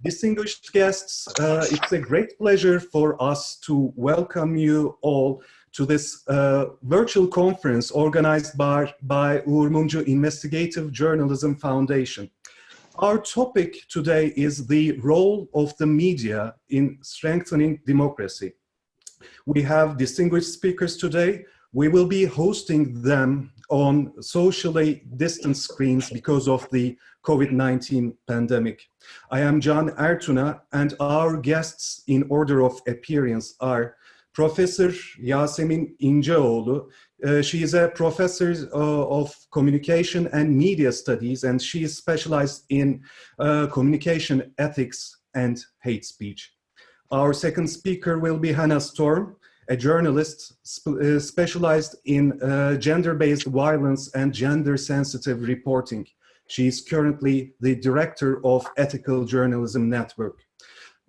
Distinguished guests, it's a great pleasure for us to welcome you all to this virtual conference organized by Uğur Mumcu Investigative Journalism Foundation. Our topic today is the role of the media in strengthening democracy. We have distinguished speakers today. We will be hosting them on socially distanced screens because of the COVID-19 pandemic. I am Can Ertuna, and our guests in order of appearance are Professor Yasemin İnceoğlu. She is a professor of communication and media studies, and she is specialized in communication ethics and hate speech. Our second speaker will be Hannah Storm, a journalist specialized in gender-based violence and gender-sensitive reporting. She is currently the director of Ethical Journalism Network.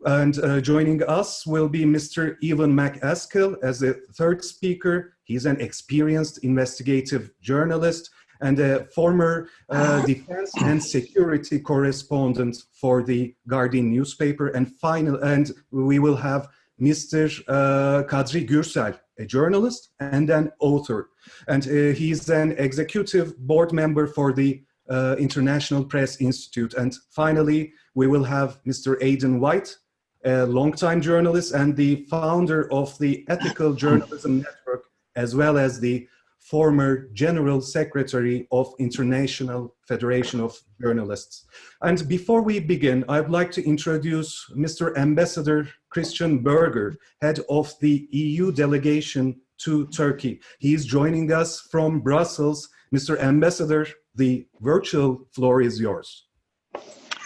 And joining us will be Mr. Evan McAskill as a third speaker. He's an experienced investigative journalist and a former defense and security correspondent for the Guardian newspaper. And we will have Mr. Kadri Gürsel, a journalist and an author. And he's an executive board member for the International Press Institute. And finally, we will have Mr. Aidan White, a longtime journalist and the founder of the Ethical Journalism Network, as well as the former General Secretary of International Federation of Journalists. And before we begin, I'd like to introduce Mr. Ambassador Christian Berger, head of the EU delegation to Turkey. He is joining us from Brussels. Mr. Ambassador, the virtual floor is yours.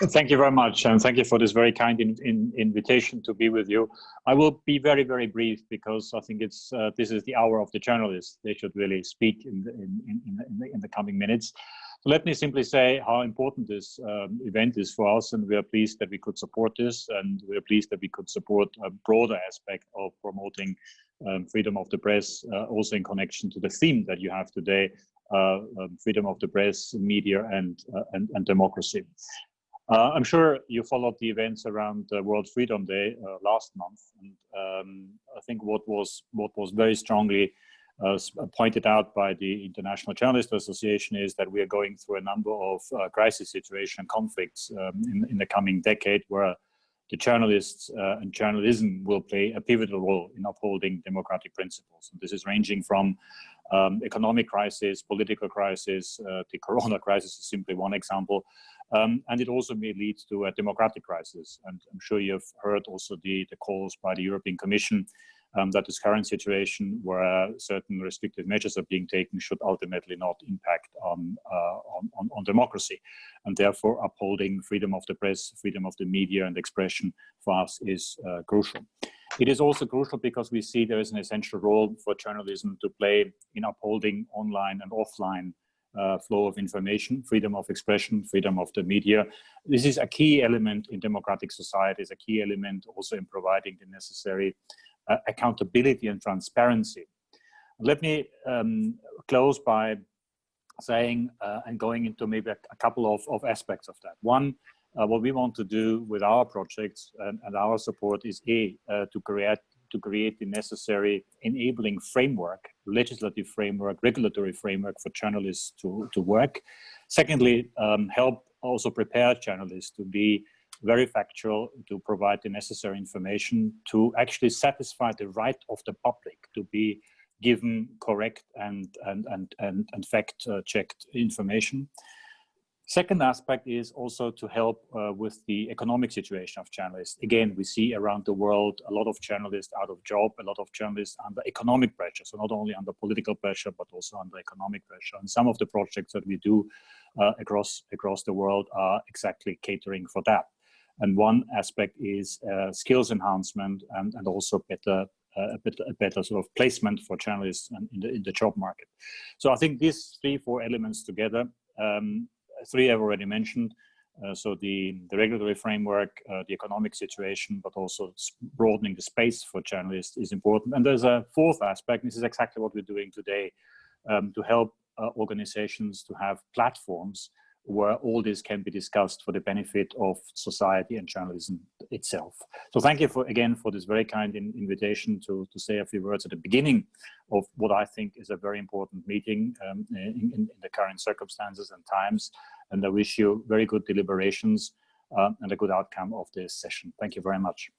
Thank you very much, and thank you for this very kind invitation to be with you. I will be very, very brief because I think it's this is the hour of the journalists. They should really speak in the coming minutes. So let me simply say how important this event is for us, and we are pleased that we could support this, and we are pleased that we could support a broader aspect of promoting freedom of the press, also in connection to the theme that you have today, freedom of the press, media, and democracy. I'm sure you followed the events around World Freedom Day last month, and I think what was very strongly pointed out by the International Journalists Association is that we are going through a number of crisis situation conflicts in the coming decade, where the journalists and journalism will play a pivotal role in upholding democratic principles. And this is ranging from economic crisis, political crisis, the corona crisis is simply one example. And it also may lead to a democratic crisis. And I'm sure you've heard also the calls by the European Commission that this current situation where certain restrictive measures are being taken should ultimately not impact on democracy. And therefore upholding freedom of the press, freedom of the media and expression for us is crucial. It is also crucial because we see there is an essential role for journalism to play in upholding online and offline flow of information, freedom of expression, freedom of the media. This is a key element in democratic societies, a key element also in providing the necessary accountability and transparency. Let me close by saying and going into maybe a couple of aspects of that. One, what we want to do with our projects and our support is to create the necessary enabling framework, legislative framework, regulatory framework for journalists to work. Secondly, help also prepare journalists to be very factual, to provide the necessary information, to actually satisfy the right of the public to be given correct and fact-checked information. Second aspect is also to help with the economic situation of journalists. Again, we see around the world a lot of journalists out of job, a lot of journalists under economic pressure. So not only under political pressure, but also under economic pressure. And some of the projects that we do across the world are exactly catering for that. And one aspect is skills enhancement and also a better sort of placement for journalists in the job market. So I think these 3-4 elements together, 3 I've already mentioned. So the regulatory framework, the economic situation, but also broadening the space for journalists is important. And there's a 4th aspect. This is exactly what we're doing today, to help organizations to have platforms where all this can be discussed for the benefit of society and journalism itself. So thank you again for this very kind invitation to say a few words at the beginning of what I think is a very important meeting in the current circumstances and times. And I wish you very good deliberations and a good outcome of this session. Thank you very much.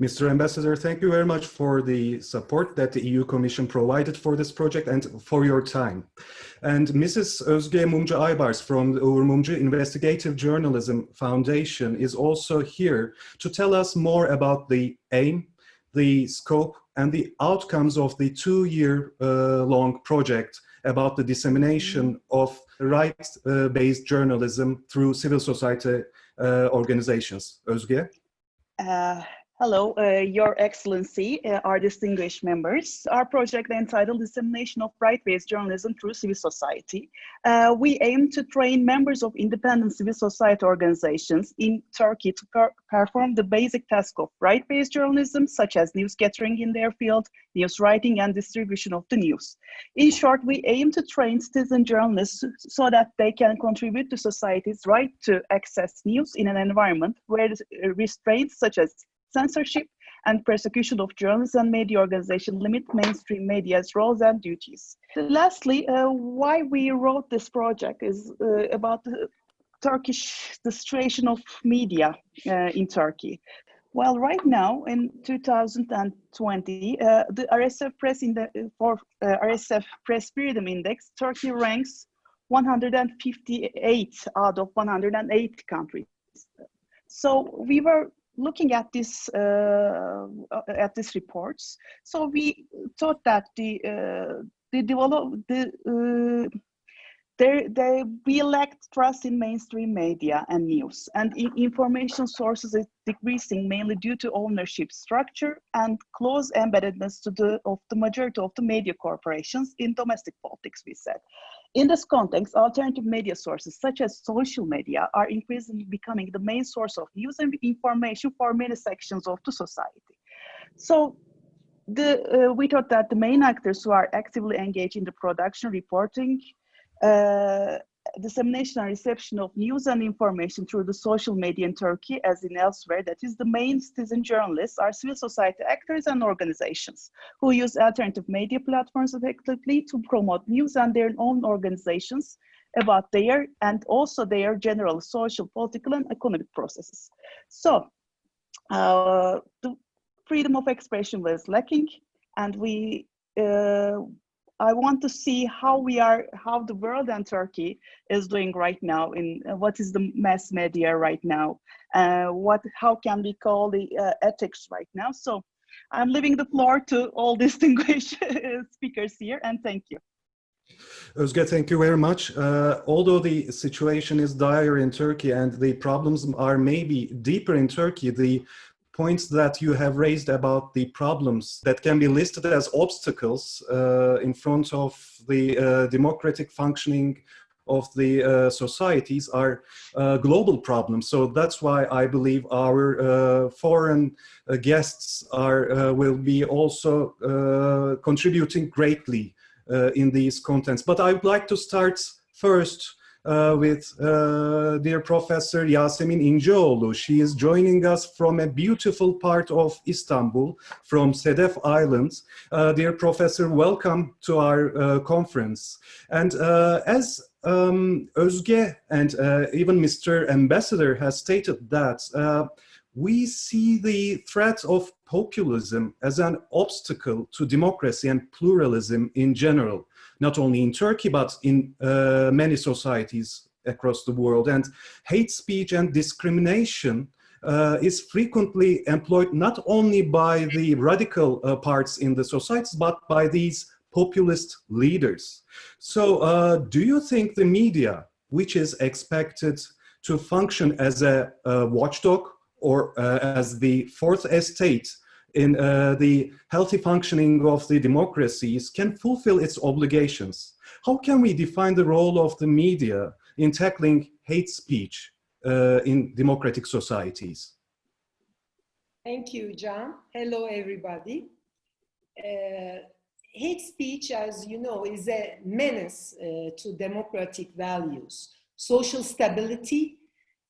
Mr. Ambassador, thank you very much for the support that the EU Commission provided for this project and for your time. And Mrs. Özge Mumcu Aybars from the Uğur Mumcu Investigative Journalism Foundation is also here to tell us more about the aim, the scope, and the outcomes of the 2-year long project about the dissemination of rights-based journalism through civil society organizations. Özge? Hello, Your Excellency, our distinguished members. Our project entitled Dissemination of Right-Based Journalism Through Civil Society. We aim to train members of independent civil society organizations in Turkey to perform the basic task of right-based journalism, such as news gathering in their field, news writing, and distribution of the news. In short, we aim to train citizen journalists so that they can contribute to society's right to access news in an environment where restraints such as censorship and persecution of journalists and media organizations limit mainstream media's roles and duties. Lastly, why we wrote this project is about the situation of media in Turkey. Well, right now in 2020, the RSF RSF Press Freedom Index, Turkey ranks 158 out of 108 countries. So we were looking at this reports, so we thought that we lacked trust in mainstream media and news, and information sources is decreasing mainly due to ownership structure and close embeddedness of the majority of the media corporations in domestic politics, we said. In this context, alternative media sources such as social media are increasingly becoming the main source of news and information for many sections of the society. So we thought that the main actors who are actively engaged in the production, reporting, dissemination and reception of news and information through the social media in Turkey, as in elsewhere, that is the main citizen journalists, are civil society actors and organizations who use alternative media platforms effectively to promote news and their own organizations about their and also their general social, political, and economic processes. So the freedom of expression was lacking, and I want to see how the world and Turkey is doing right now in what is the mass media right now, how can we call the ethics right now. So I'm leaving the floor to all distinguished speakers here, and thank you. Özge, thank you very much. Although the situation is dire in Turkey and the problems are maybe deeper in Turkey, the points that you have raised about the problems that can be listed as obstacles in front of the democratic functioning of the societies are global problems. So that's why I believe our foreign guests will be also contributing greatly in these contents. But I would like to start first with dear Professor Yasemin İnceoğlu. She is joining us from a beautiful part of Istanbul, from Sedef Islands. Dear Professor, welcome to our conference. And as Özge and even Mr. Ambassador has stated that we see the threat of populism as an obstacle to democracy and pluralism in general, not only in Turkey, but in many societies across the world. And hate speech and discrimination is frequently employed not only by the radical parts in the societies, but by these populist leaders. So do you think the media, which is expected to function as a watchdog or as the fourth estate in the healthy functioning of the democracies, can fulfill its obligations? How can we define the role of the media in tackling hate speech in democratic societies? Thank you, Can. Hello, everybody. Hate speech, as you know, is a menace to democratic values. social stability,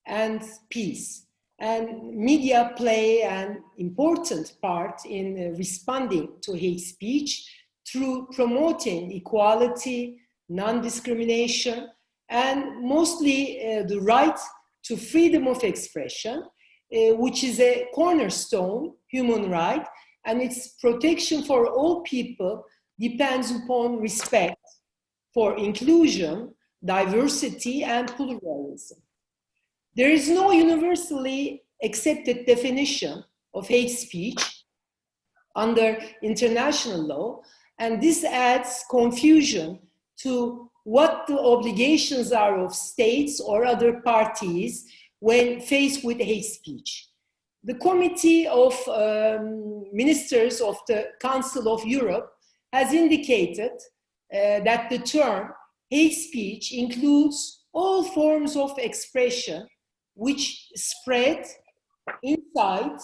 and peace. And media play an important part in responding to hate speech through promoting equality, non-discrimination, and mostly the right to freedom of expression, which is a cornerstone human right, and its protection for all people depends upon respect for inclusion, diversity, and pluralism. There is no universally accepted definition of hate speech under international law, and this adds confusion to what the obligations are of states or other parties when faced with hate speech. The Committee of Ministers of the Council of Europe has indicated that the term hate speech includes all forms of expression which spread, incite,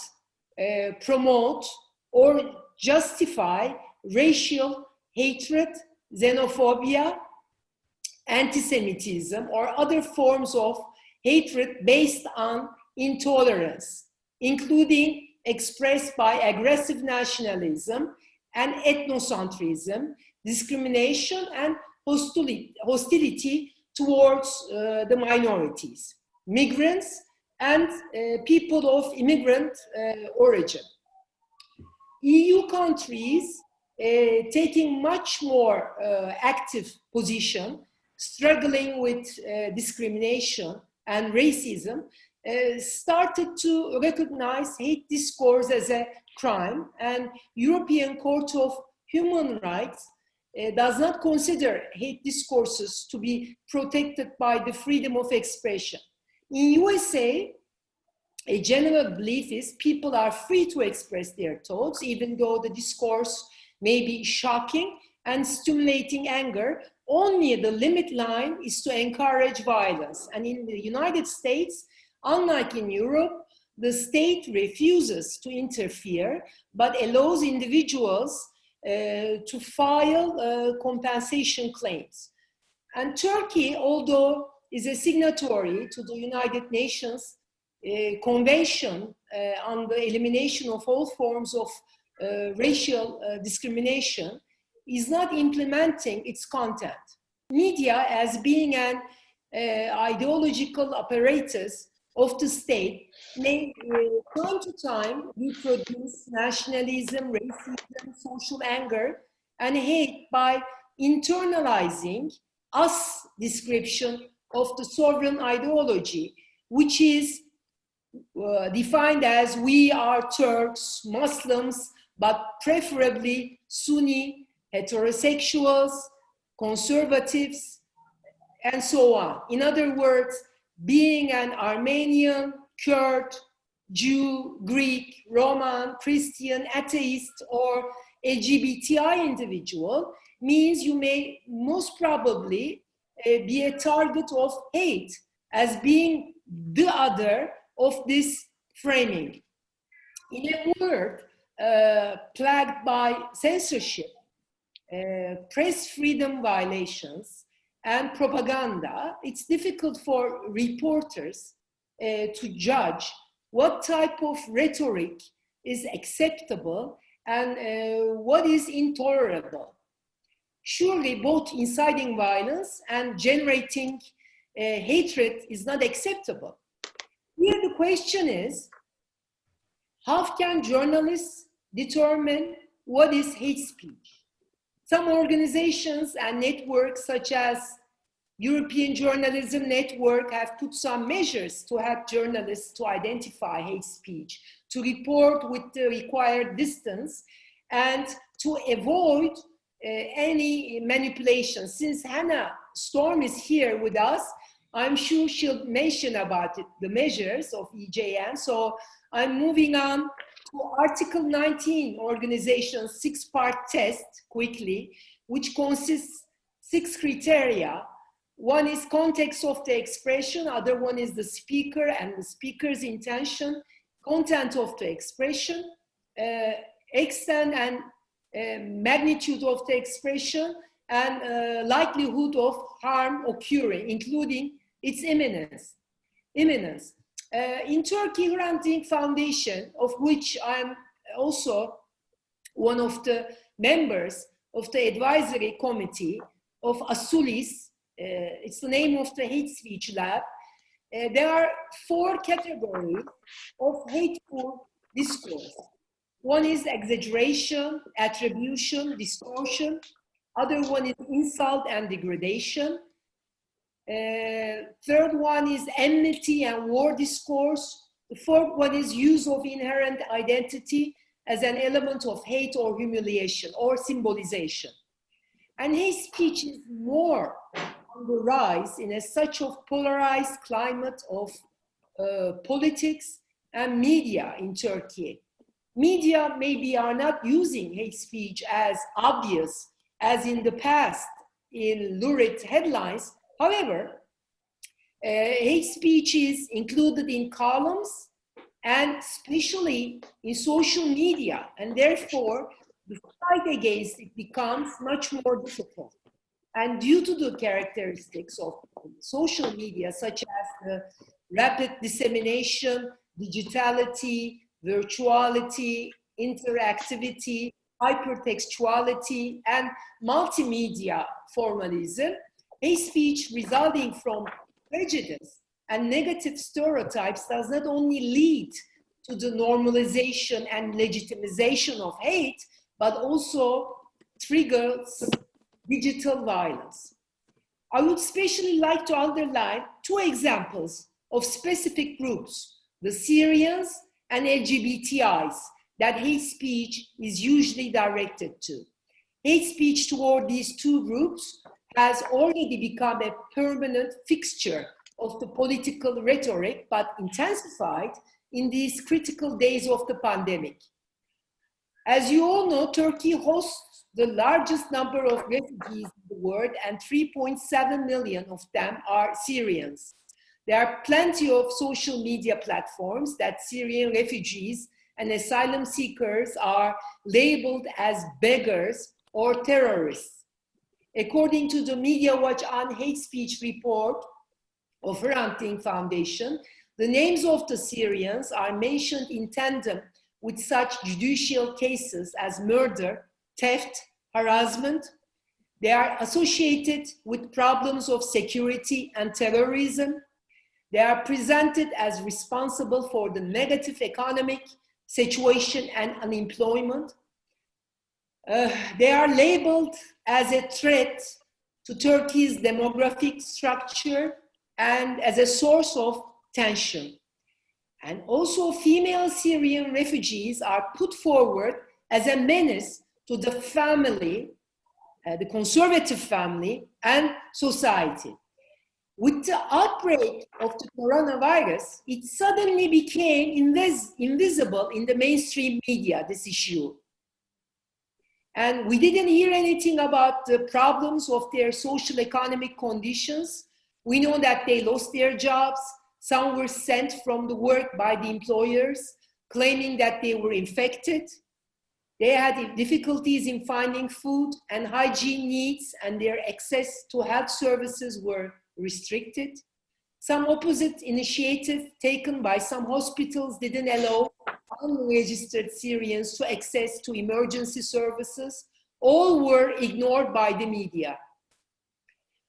promote, or justify racial hatred, xenophobia, anti-Semitism, or other forms of hatred based on intolerance, including expressed by aggressive nationalism and ethnocentrism, discrimination, and hostility towards the minorities, migrants, and people of immigrant origin. EU countries taking much more active position, struggling with discrimination and racism, started to recognize hate discourse as a crime, and European Court of Human Rights does not consider hate discourses to be protected by the freedom of expression. In USA, a general belief is people are free to express their thoughts, even though the discourse may be shocking and stimulating anger. Only the limit line is to encourage violence. And in the United States, unlike in Europe, the state refuses to interfere, but allows individuals to file compensation claims. And Turkey, although is a signatory to the United Nations Convention on the elimination of all forms of racial discrimination, is not implementing its content. Media, as being an ideological apparatus of the state, may time to time reproduce nationalism, racism, social anger, and hate by internalizing us description of the sovereign ideology, which is defined as we are Turks, Muslims, but preferably Sunni, heterosexuals, conservatives, and so on. In other words, being an Armenian, Kurd, Jew, Greek, Roman, Christian, atheist, or LGBTI individual means you may most probably be a target of hate as being the other of this framing. In a world plagued by censorship, press freedom violations, and propaganda, it's difficult for reporters to judge what type of rhetoric is acceptable and what is intolerable. Surely both inciting violence and generating hatred is not acceptable. Here the question is, how can journalists determine what is hate speech? Some organizations and networks such as European Journalism Network have put some measures to help journalists to identify hate speech, to report with the required distance, and to avoid any manipulation. Since Hannah Storm is here with us, I'm sure she'll mention about it, the measures of EJN. So I'm moving on to Article 19 organization's 6-part test quickly, which consists 6 criteria. One is context of the expression, other one is the speaker and the speaker's intention, content of the expression, extent and magnitude of the expression, and likelihood of harm occurring, including its imminence. In Turkey, Hrant Dink Foundation, of which I'm also one of the members of the advisory committee of ASULIS, it's the name of the hate speech lab. There are 4 categories of hateful discourse. One is exaggeration, attribution, distortion. Other one is insult and degradation. Third one is enmity and war discourse. The fourth one is use of inherent identity as an element of hate or humiliation or symbolization. And hate speech is more on the rise in such of polarized climate of politics and media in Turkey. Media maybe are not using hate speech as obvious as in the past in lurid headlines. However, hate speech is included in columns and especially in social media, and therefore the fight against it becomes much more difficult. And due to the characteristics of social media, such as the rapid dissemination, digitality, virtuality, interactivity, hypertextuality, and multimedia formalism, hate speech resulting from prejudice and negative stereotypes does not only lead to the normalization and legitimization of hate, but also triggers digital violence. I would especially like to underline 2 examples of specific groups, the Syrians and LGBTIs, that hate speech is usually directed to. Hate speech toward these 2 groups has already become a permanent fixture of the political rhetoric, but intensified in these critical days of the pandemic. As you all know, Turkey hosts the largest number of refugees in the world, and 3.7 million of them are Syrians. There are plenty of social media platforms that Syrian refugees and asylum seekers are labeled as beggars or terrorists. According to the Media Watch on Hate Speech report of Hrant Dink Foundation, the names of the Syrians are mentioned in tandem with such judicial cases as murder, theft, harassment. They are associated with problems of security and terrorism. They are presented as responsible for the negative economic situation and unemployment. They are labeled as a threat to Turkey's demographic structure and as a source of tension. And also female Syrian refugees are put forward as a menace to the family, the conservative family and society. With the outbreak of the coronavirus, it suddenly became invisible in the mainstream media, this issue. And we didn't hear anything about the problems of their social economic conditions. We know that they lost their jobs. Some were sent from the work by the employers, claiming that they were infected. They had difficulties in finding food and hygiene needs, and their access to health services were restricted. Some opposite initiative taken by some hospitals didn't allow unregistered Syrians to access to emergency services. All were ignored by the media.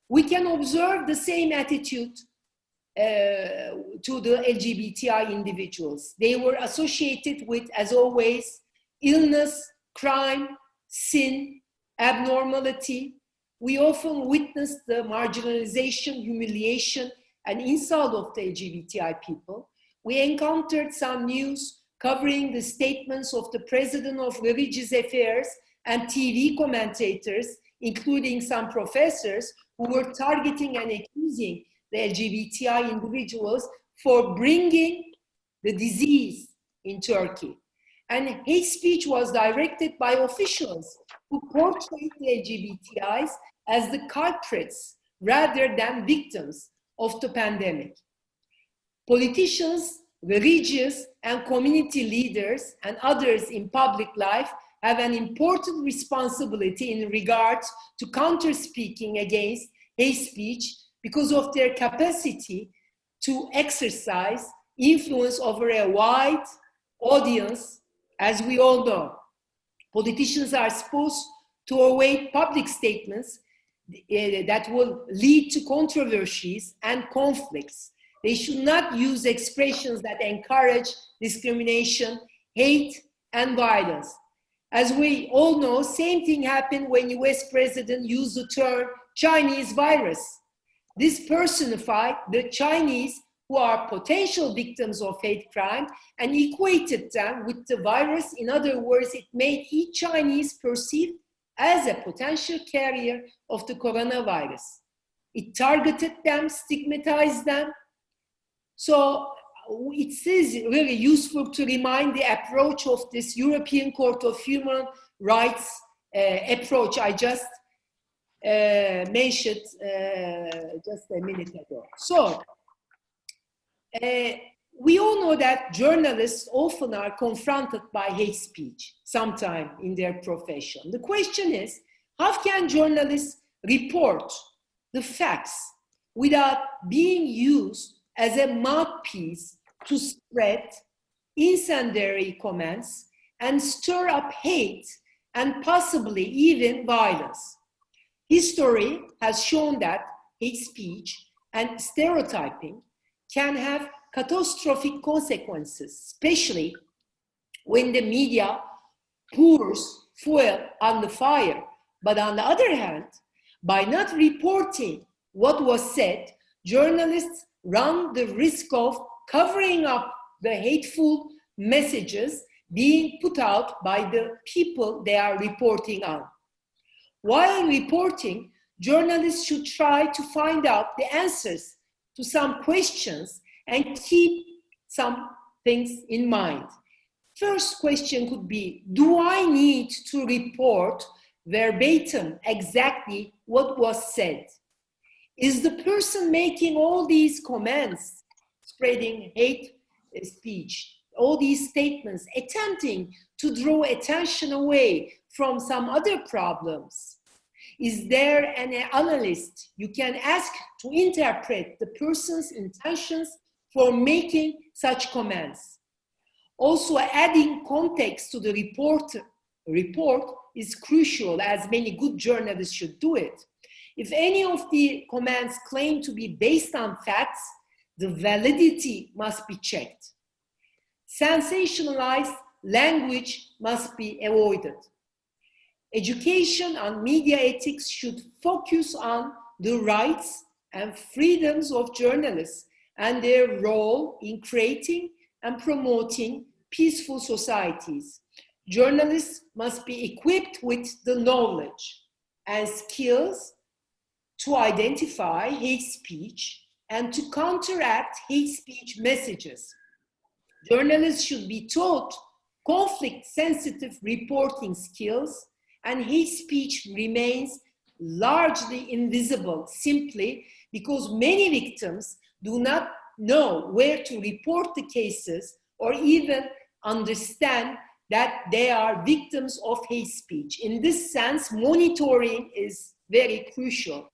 We can observe the same attitude to the LGBTI individuals. They were associated with, as always, illness, crime, sin, abnormality. We often witness the marginalization, humiliation, and insult of the LGBTI people. We encountered some news covering the statements of the president of religious affairs and TV commentators, including some professors who were targeting and accusing the LGBTI individuals for bringing the disease in Turkey. And hate speech was directed by officials who portrayed the LGBTIs as the culprits rather than victims of the pandemic. Politicians, religious and community leaders, and others in public life have an important responsibility in regard to counter-speaking against hate speech because of their capacity to exercise influence over a wide audience, as we all know. Politicians are supposed to avoid public statements that will lead to controversies and conflicts. They should not use expressions that encourage discrimination, hate, and violence. As we all know, same thing happened when US President used the term Chinese virus. This personified the Chinese who are potential victims of hate crime and equated them with the virus. In other words, it made each Chinese perceived as a potential carrier of the coronavirus. It targeted them, stigmatized them. So it is really useful to remind the approach of this European Court of Human Rights approach I just mentioned just a minute ago. So we all know that journalists often are confronted by hate speech sometime in their profession. The question is, how can journalists report the facts without being used as a mouthpiece to spread incendiary comments and stir up hate and possibly even violence? History has shown that hate speech and stereotyping can have catastrophic consequences, especially when the media pours fuel on the fire. But on the other hand, by not reporting what was said, journalists run the risk of covering up the hateful messages being put out by the people they are reporting on. While reporting, journalists should try to find out the answers to some questions and keep some things in mind. First question could be, do I need to report verbatim exactly what was said? Is the person making all these comments, spreading hate speech, all these statements, attempting to draw attention away from some other problems? Is there an analyst you can ask to interpret the person's intentions for making such comments? Also, adding context to the report is crucial, as many good journalists should do it. If any of the comments claim to be based on facts, the validity must be checked. Sensationalized language must be avoided. Education on media ethics should focus on the rights and freedoms of journalists and their role in creating and promoting peaceful societies. Journalists must be equipped with the knowledge and skills to identify hate speech and to counteract hate speech messages. Journalists should be taught conflict-sensitive reporting skills, and hate speech remains largely invisible simply because many victims do not know where to report the cases or even understand that they are victims of hate speech. In this sense, monitoring is very crucial.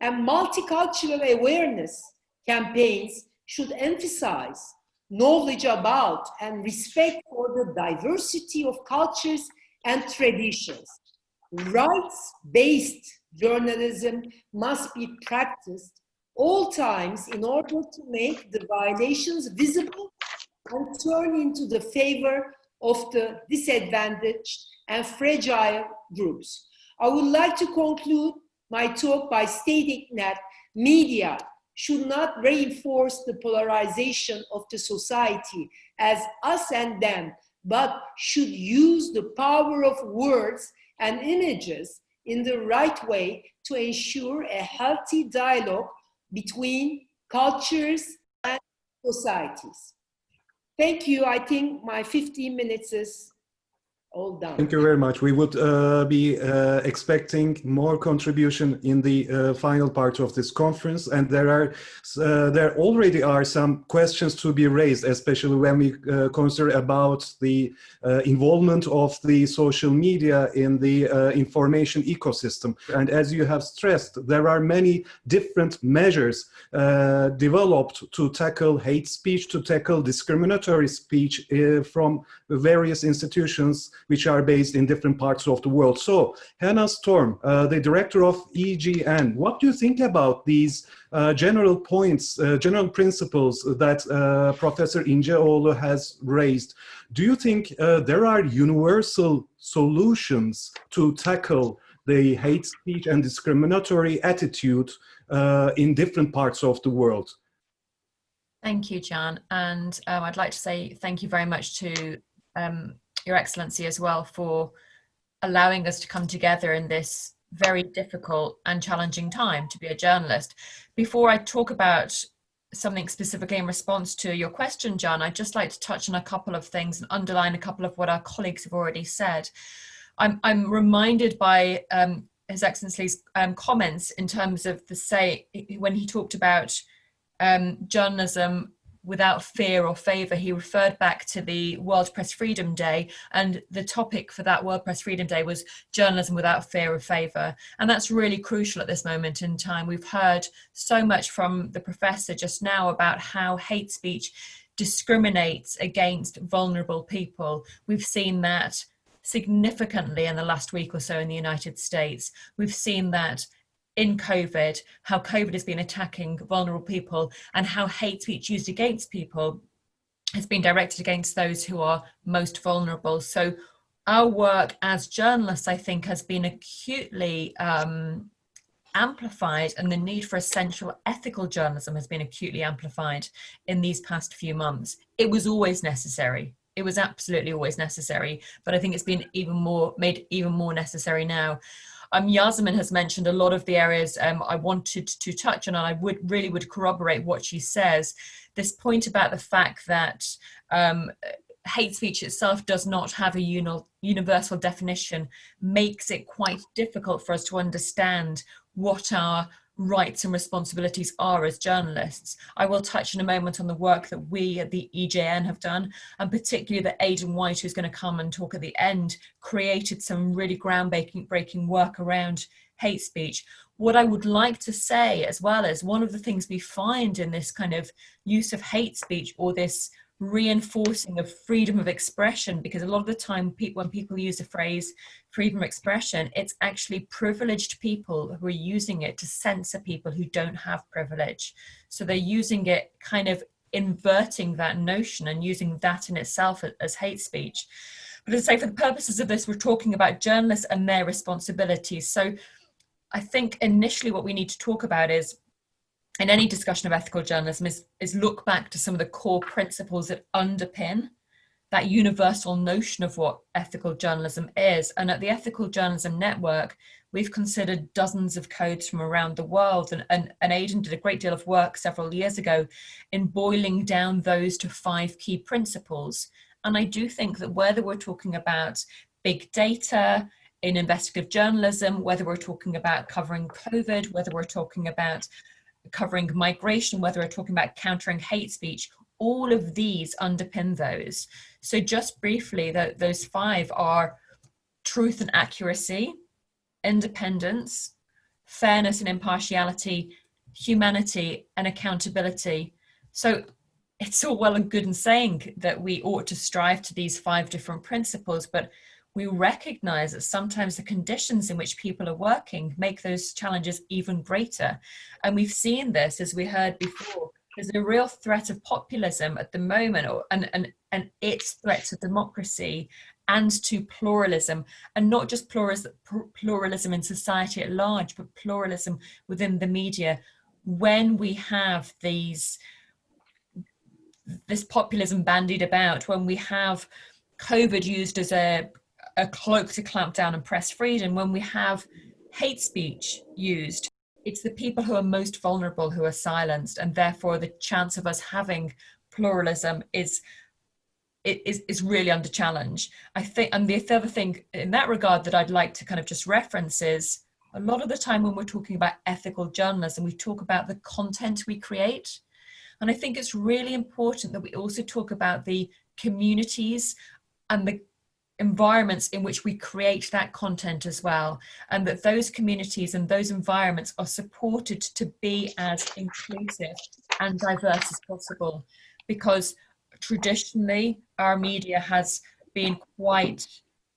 And multicultural awareness campaigns should emphasize knowledge about and respect for the diversity of cultures and traditions. Rights-based journalism must be practiced all times in order to make the violations visible and turn into the favor of the disadvantaged and fragile groups. I would like to conclude my talk by stating that media should not reinforce the polarization of the society as us and them, but should use the power of words and images in the right way to ensure a healthy dialogue between cultures and societies. Thank you. I think my 15 minutes is All done. Thank you very much. We would be expecting more contribution in the final part of this conference, and there already are some questions to be raised, especially when we consider about the involvement of the social media in the information ecosystem. And as you have stressed, there are many different measures developed to tackle hate speech, to tackle discriminatory speech from various institutions which are based in different parts of the world. So, Hannah Storm, the director of EGN, what do you think about these general points, general principles that Professor İnceoğlu has raised? Do you think there are universal solutions to tackle the hate speech and discriminatory attitude in different parts of the world? Thank you, Can. And I'd like to say thank you very much to Your Excellency as well for allowing us to come together in this very difficult and challenging time to be a journalist. Before I talk about something specifically in response to your question, Can, I'd just like to touch on a couple of things and underline a couple of what our colleagues have already said. I'm reminded by His Excellency's comments in terms of when he talked about journalism without fear or favor. He referred back to the World Press Freedom Day, and the topic for that World Press Freedom Day was journalism without fear or favor. And that's really crucial at this moment in time. We've heard so much from the professor just now about how hate speech discriminates against vulnerable people. We've seen that significantly in the last week or so in the United States. We've seen that in COVID, how COVID has been attacking vulnerable people, and how hate speech used against people has been directed against those who are most vulnerable. So our work as journalists, I think, has been acutely amplified, and the need for essential ethical journalism has been acutely amplified in these past few months. It was always necessary. It was absolutely always necessary, but I think it's been made even more necessary now. Yasemin has mentioned a lot of the areas I wanted to touch on, and I really would corroborate what she says. This point about the fact that hate speech itself does not have a universal definition makes it quite difficult for us to understand what our rights and responsibilities are as journalists. I will touch in a moment on the work that we at the EJN have done, and particularly that Aidan White, who's going to come and talk at the end, created some really groundbreaking work around hate speech. What I would like to say as well is one of the things we find in this kind of use of hate speech, or this reinforcing of freedom of expression, because a lot of the time when people use the phrase freedom of expression, it's actually privileged people who are using it to censor people who don't have privilege. So they're using it, kind of inverting that notion and using that in itself as hate speech. But as I say, for the purposes of this, we're talking about journalists and their responsibilities. So I think initially what we need to talk about is, in any discussion of ethical journalism, is look back to some of the core principles that underpin that universal notion of what ethical journalism is. And at the Ethical Journalism Network, we've considered dozens of codes from around the world, and Aidan did a great deal of work several years ago in boiling down those to 5 key principles. And I do think that whether we're talking about big data in investigative journalism, whether we're talking about covering COVID, whether we're talking about covering migration, whether we're talking about countering hate speech, all of these underpin those. So just briefly, those 5 are truth and accuracy, independence, fairness and impartiality, humanity and accountability. So it's all well and good in saying that we ought to strive to these 5 different principles, but we recognize that sometimes the conditions in which people are working make those challenges even greater. And we've seen this, as we heard before, there's a real threat of populism at the moment, and its threat to democracy and to pluralism, and not just pluralism in society at large, but pluralism within the media. When we have this populism bandied about, when we have COVID used as a cloak to clamp down and press freedom, when we have hate speech used, it's the people who are most vulnerable who are silenced, and therefore the chance of us having pluralism is is really under challenge. I think, and the other thing in that regard that I'd like to kind of just reference is, a lot of the time when we're talking about ethical journalism, we talk about the content we create. And I think it's really important that we also talk about the communities and the environments in which we create that content as well, and that those communities and those environments are supported to be as inclusive and diverse as possible, because traditionally our media has been quite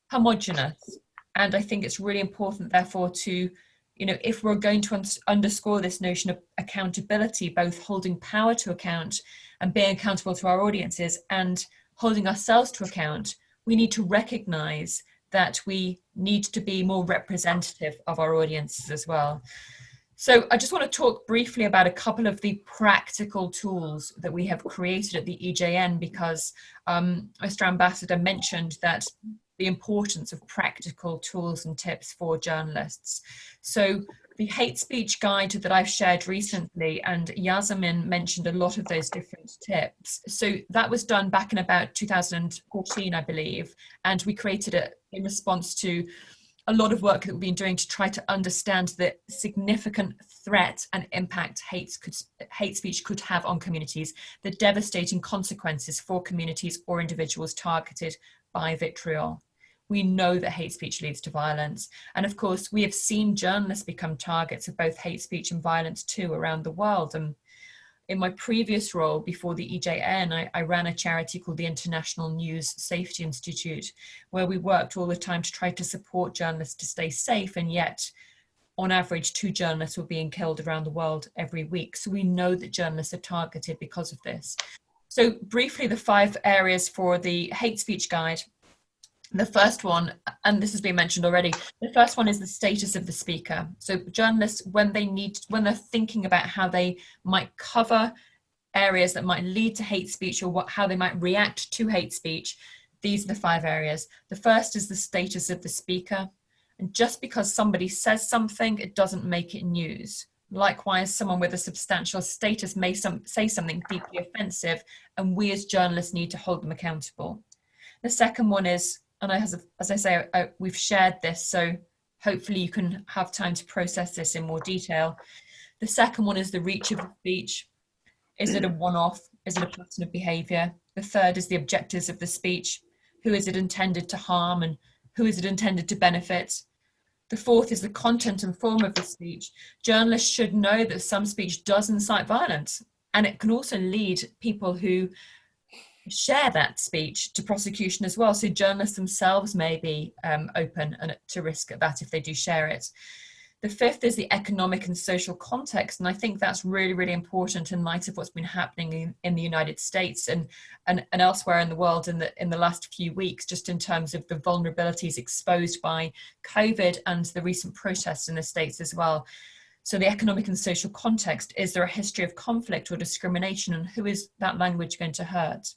homogenous. And I think it's really important, therefore, to, you know, if we're going to underscore this notion of accountability, both holding power to account and being accountable to our audiences and holding ourselves to account, we need to recognize that we need to be more representative of our audiences as well. So I just want to talk briefly about a couple of the practical tools that we have created at the EJN, because Mr. Ambassador mentioned that the importance of practical tools and tips for journalists. So the hate speech guide that I've shared recently, and Yasemin mentioned a lot of those different tips. So that was done back in about 2014, I believe. And we created it in response to a lot of work that we've been doing to try to understand the significant threat and impact hate speech could have on communities, the devastating consequences for communities or individuals targeted by vitriol. We know that hate speech leads to violence. And of course, we have seen journalists become targets of both hate speech and violence too around the world. And in my previous role before the EJN, I ran a charity called the International News Safety Institute, where we worked all the time to try to support journalists to stay safe. And yet, on average, 2 journalists were being killed around the world every week. So we know that journalists are targeted because of this. So briefly, the 5 areas for the hate speech guide. The first one, and this has been mentioned already, the first one is the status of the speaker. So journalists, when they're thinking about how they might cover areas that might lead to hate speech, or how they might react to hate speech, these are the 5 areas. The first is the status of the speaker. And just because somebody says something, it doesn't make it news. Likewise, someone with a substantial status may say something deeply offensive, and we as journalists need to hold them accountable. The second one is, and as I say, we've shared this, so hopefully you can have time to process this in more detail. The second one is the reach of the speech. Is it a one-off? Is it a pattern of behaviour? The third is the objectives of the speech. Who is it intended to harm, and who is it intended to benefit? The fourth is the content and form of the speech. Journalists should know that some speech does incite violence, and it can also lead people who share that speech to prosecution as well. So journalists themselves may be open and to risk at that if they do share it. The fifth is the economic and social context. And I think that's really, really important in light of what's been happening in the United States and elsewhere in the world in the last few weeks, just in terms of the vulnerabilities exposed by COVID and the recent protests in the States as well. So the economic and social context, is there a history of conflict or discrimination, and who is that language going to hurt?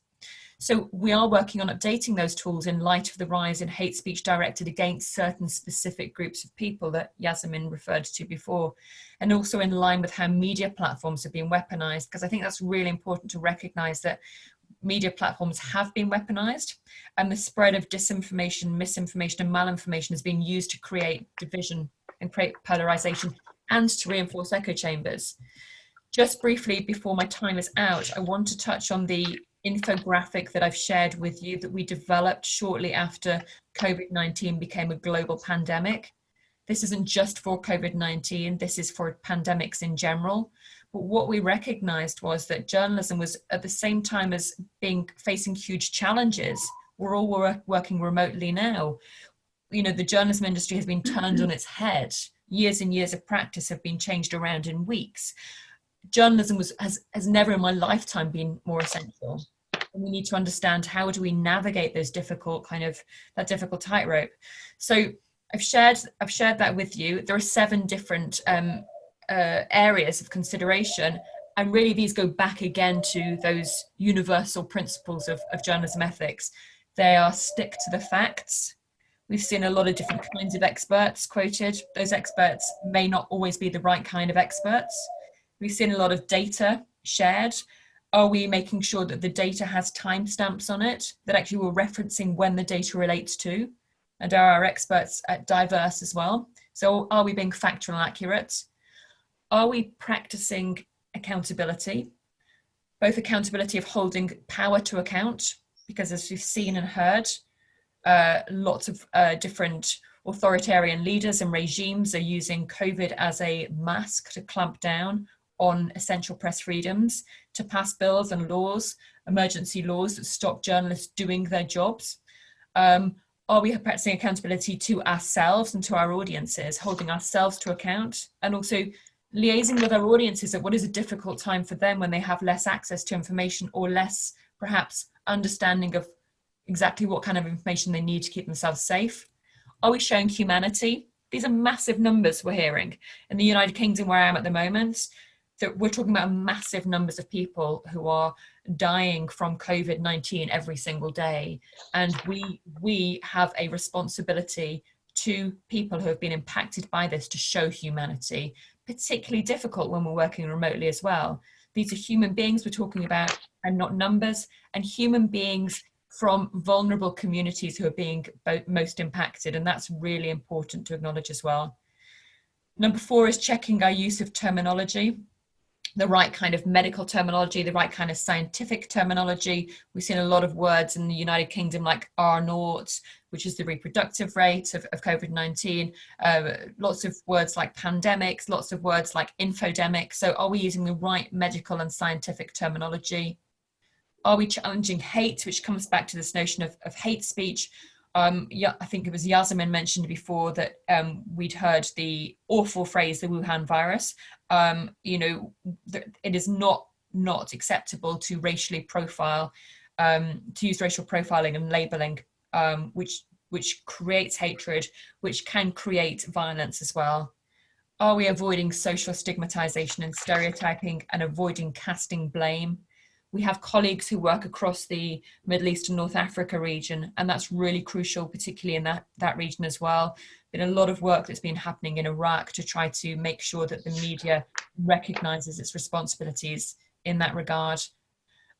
So we are working on updating those tools in light of the rise in hate speech directed against certain specific groups of people that Yasemin referred to before, and also in line with how media platforms have been weaponized, because I think that's really important to recognize that media platforms have been weaponized, and the spread of disinformation, misinformation, and malinformation has been used to create division and create polarization and to reinforce echo chambers. Just briefly, before my time is out, I want to touch on the infographic that I've shared with you that we developed shortly after COVID-19 became a global pandemic. This isn't just for COVID-19, this is for pandemics in general. But what we recognized was that journalism was, at the same time as facing huge challenges, we're all working remotely now. You know, the journalism industry has been turned on its head. Years and years of practice have been changed around in weeks. Journalism has never in my lifetime been more essential. And we need to understand, how do we navigate those difficult tightrope. So I've shared that with you. There are 7 different areas of consideration, and really these go back again to those universal principles of journalism ethics. They are: stick to the facts. We've seen a lot of different kinds of experts quoted. Those experts may not always be the right kind of experts. We've seen a lot of data shared, Are we making sure that the data has timestamps on it, that actually we're referencing when the data relates to? And are our experts diverse as well? So are we being factual and accurate? Are we practicing accountability? Both accountability of holding power to account, because as we've seen and heard, lots of different authoritarian leaders and regimes are using COVID as a mask to clamp down on essential press freedoms, to pass bills and laws, emergency laws that stop journalists doing their jobs. Are we practicing accountability to ourselves and to our audiences, holding ourselves to account, and also liaising with our audiences at what is a difficult time for them when they have less access to information or less, perhaps, understanding of exactly what kind of information they need to keep themselves safe? Are we showing humanity? These are massive numbers we're hearing. In the United Kingdom, where I am at the moment, that we're talking about massive numbers of people who are dying from COVID-19 every single day. And we have a responsibility to people who have been impacted by this to show humanity, particularly difficult when we're working remotely as well. These are human beings we're talking about and not numbers, and human beings from vulnerable communities who are being most impacted. And that's really important to acknowledge as well. Number 4 is checking our use of terminology, the right kind of medical terminology, the right kind of scientific terminology. We've seen a lot of words in the United Kingdom like R0, which is the reproductive rate of COVID-19, lots of words like pandemics, lots of words like infodemic. So are we using the right medical and scientific terminology? Are we challenging hate, which comes back to this notion of hate speech? Yeah, I think it was Yasemin mentioned before that we'd heard the awful phrase, the Wuhan virus. You know, it is not acceptable to racially profile, to use racial profiling and labeling, which creates hatred, which can create violence as well. Are we avoiding social stigmatization and stereotyping and avoiding casting blame? We have colleagues who work across the Middle East and North Africa region, and that's really crucial, particularly in that region as well. Been a lot of work that's been happening in Iraq to try to make sure that the media recognizes its responsibilities in that regard.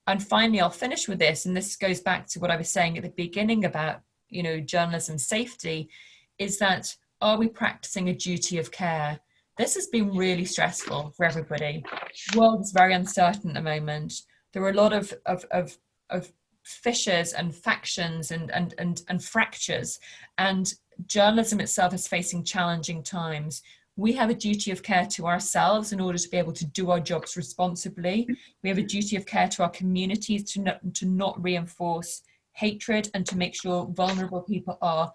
And finally, I'll finish with this, and this goes back to what I was saying at the beginning about, you know, journalism safety, is that are we practicing a duty of care? This has been really stressful for everybody. The world is very uncertain at the moment. There are a lot of fissures and factions and fractures, and journalism itself is facing challenging times. We have a duty of care to ourselves in order to be able to do our jobs responsibly. We have a duty of care to our communities to not reinforce hatred and to make sure vulnerable people are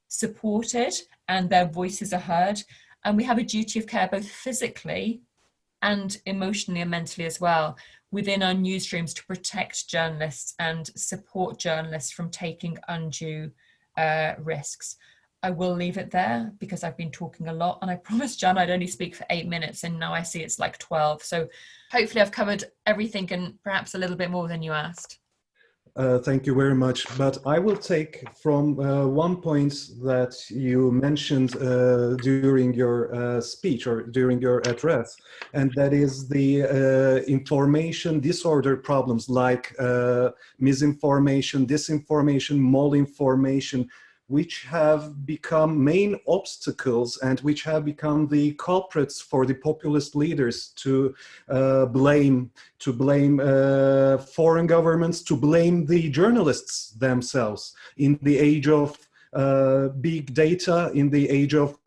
supported and their voices are heard. And we have a duty of care both physically and emotionally and mentally as well within our newsrooms to protect journalists and support journalists from taking undue risks. I will leave it there because I've been talking a lot, and I promised Jan I'd only speak for 8 minutes, and now I see it's like 12. So hopefully I've covered everything and perhaps a little bit more than you asked. Thank you very much. But I will take from one point that you mentioned during your speech or during your address, and that is the information disorder problems like misinformation, disinformation, malinformation, which have become main obstacles and which have become the culprits for the populist leaders to blame foreign governments, to blame the journalists themselves in the age of big data, in the age of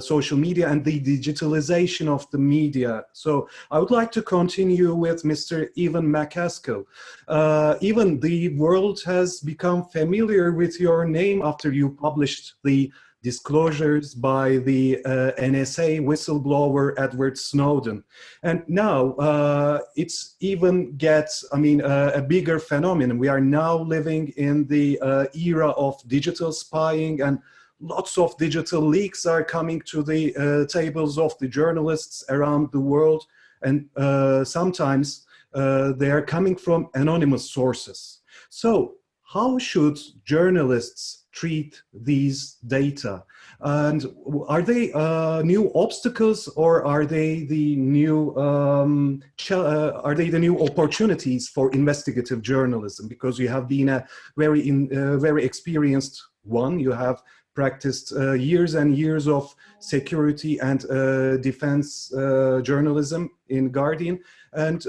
social media and the digitalization of the media. So I would like to continue with Mr. Evan McCaskill. Even the world has become familiar with your name after you published the disclosures by the NSA whistleblower Edward Snowden. And now it's even gets, a bigger phenomenon. We are now living in the era of digital spying, and lots of digital leaks are coming to the tables of the journalists around the world. And sometimes they are coming from anonymous sources. So how should journalists treat these data? And are they new obstacles, or are they the new opportunities for investigative journalism? Because you have been a very experienced one. You have practiced years and years of security and defense journalism in Guardian. And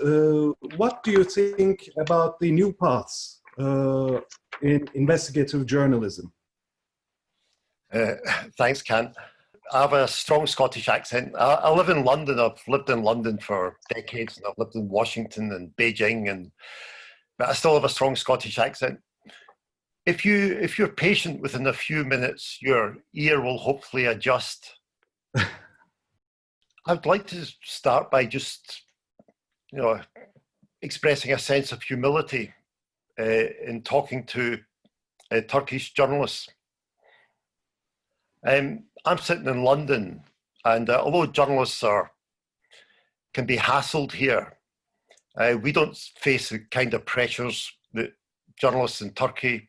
what do you think about the new paths in investigative journalism? Thanks, Ken. I have a strong Scottish accent. I live in London. I've lived in London for decades, and I've lived in Washington and Beijing, but I still have a strong Scottish accent. If you're patient, within a few minutes, your ear will hopefully adjust. I'd like to start by just, expressing a sense of humility in talking to Turkish journalists. I'm sitting in London, and although journalists can be hassled here, we don't face the kind of pressures that journalists in Turkey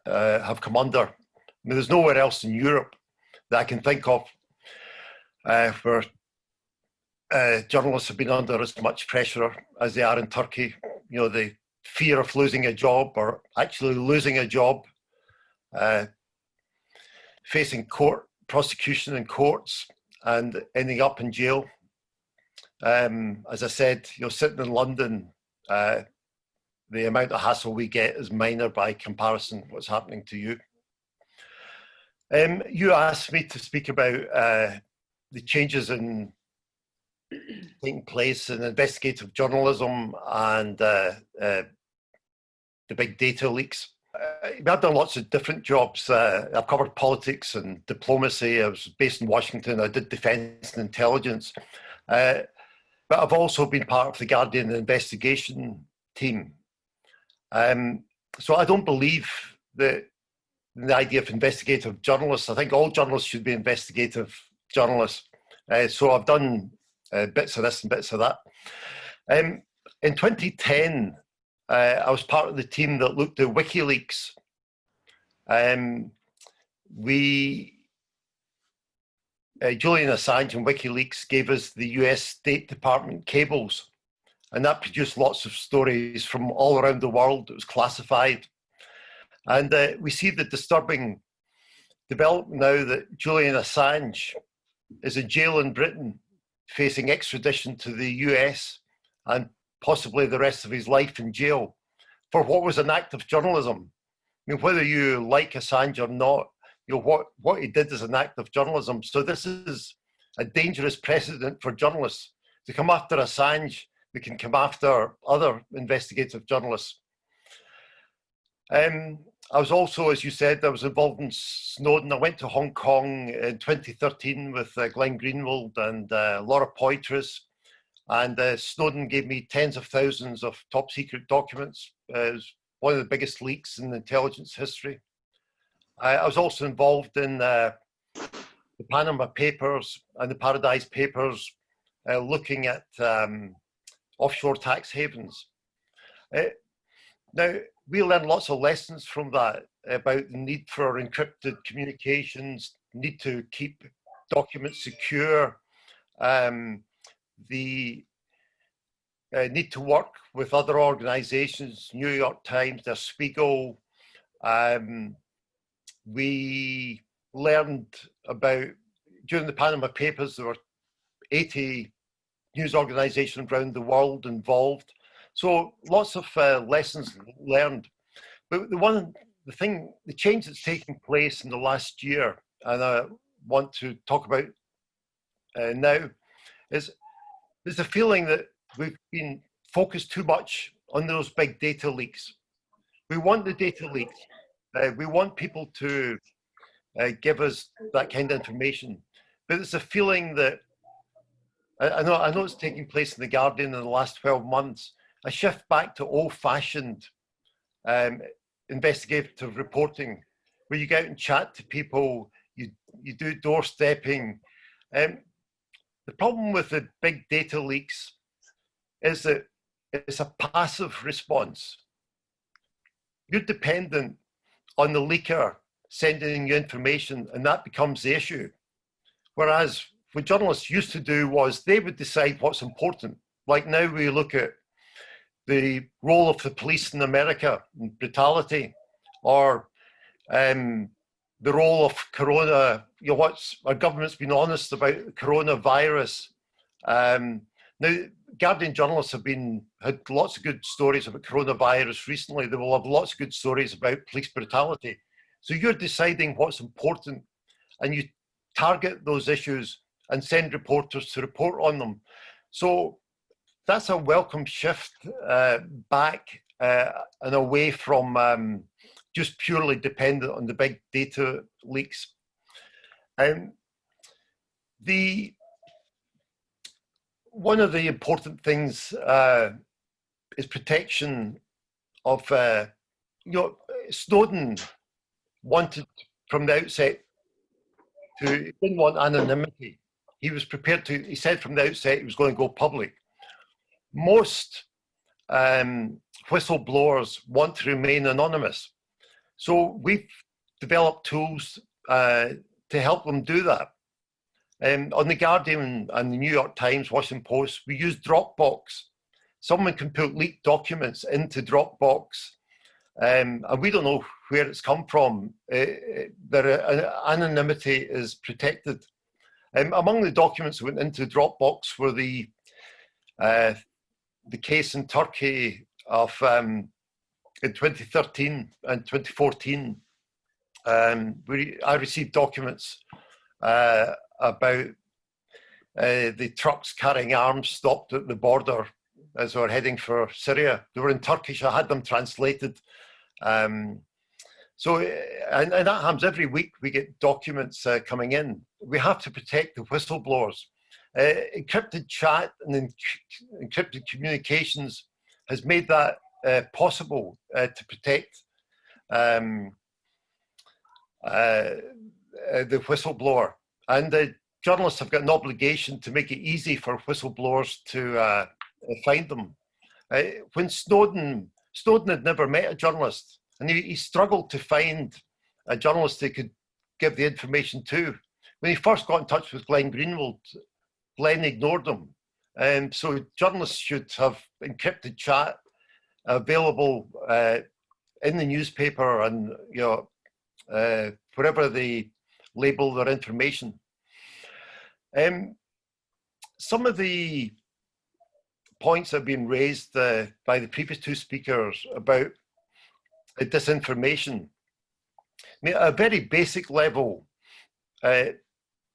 have come under. I mean, there's nowhere else in Europe that I can think of where journalists have been under as much pressure as they are in Turkey. The fear of losing a job, or actually losing a job, facing prosecution in courts, and ending up in jail. As I said, sitting in London, the amount of hassle we get is minor by comparison to what's happening to you. You asked me to speak about the changes taking place in investigative journalism and the big data leaks. I've done lots of different jobs. I've covered politics and diplomacy. I was based in Washington. I did defense and intelligence. But I've also been part of the Guardian investigation team. So I don't believe that the idea of investigative journalists. I think all journalists should be investigative journalists. So I've done bits of this and bits of that. In 2010, I was part of the team that looked at WikiLeaks. Julian Assange and WikiLeaks gave us the US State Department cables, and that produced lots of stories from all around the world. It was classified. And we see the disturbing development now that Julian Assange is in jail in Britain, facing extradition to the US and possibly the rest of his life in jail for what was an act of journalism. I mean, whether you like Assange or not, what he did is an act of journalism. So this is a dangerous precedent for journalists. To come after Assange, we can come after other investigative journalists. I was also, as you said, I was involved in Snowden. I went to Hong Kong in 2013 with Glenn Greenwald and Laura Poitras. And Snowden gave me tens of thousands of top secret documents. It was one of the biggest leaks in intelligence history. I was also involved in the Panama Papers and the Paradise Papers, looking at offshore tax havens. Now, we learned lots of lessons from that about the need for encrypted communications, need to keep documents secure, the need to work with other organizations, New York Times, Der Spiegel. We learned about, during the Panama Papers, there were 80 news organizations around the world involved. So lots of lessons learned. But the change that's taking place in the last year, and I want to talk about now, is there's a feeling that we've been focused too much on those big data leaks. We want the data leaks. We want people to give us that kind of information. But it's a feeling that, I know it's taking place in The Guardian in the last 12 months, a shift back to old-fashioned investigative reporting, where you go out and chat to people, you do doorstepping. The problem with the big data leaks is that it's a passive response. You're dependent on the leaker sending you information, and that becomes the issue. Whereas what journalists used to do was they would decide what's important. Like now we look at the role of the police in America, and brutality, or the role of corona, our government's been honest about coronavirus. Now, Guardian journalists have had lots of good stories about coronavirus recently. They will have lots of good stories about police brutality. So you're deciding what's important, and you target those issues and send reporters to report on them. So that's a welcome shift back and away from just purely dependent on the big data leaks. One of the important things is protection of, Snowden wanted from the outset he didn't want anonymity. He was prepared to, he said from the outset he was going to go public. Most whistleblowers want to remain anonymous. So we've developed tools to help them do that. On The Guardian and the New York Times, Washington Post, we use Dropbox. Someone can put leaked documents into Dropbox, and we don't know where it's come from. Their anonymity is protected. Among the documents that went into Dropbox were the case in Turkey of in 2013 and 2014. I received documents about the trucks carrying arms stopped at the border as they were heading for Syria. They were in Turkish. I had them translated. And that happens every week. We get documents coming in. We have to protect the whistleblowers. Encrypted chat and encrypted communications has made that possible to protect the whistleblower. And the journalists have got an obligation to make it easy for whistleblowers to find them. When Snowden had never met a journalist, and he struggled to find a journalist he could give the information to. When he first got in touch with Glenn Greenwald, Glenn ignored him. So journalists should have encrypted chat available in the newspaper and wherever they label their information. Some of the points that have been raised by the previous two speakers about disinformation. I mean, at a very basic level,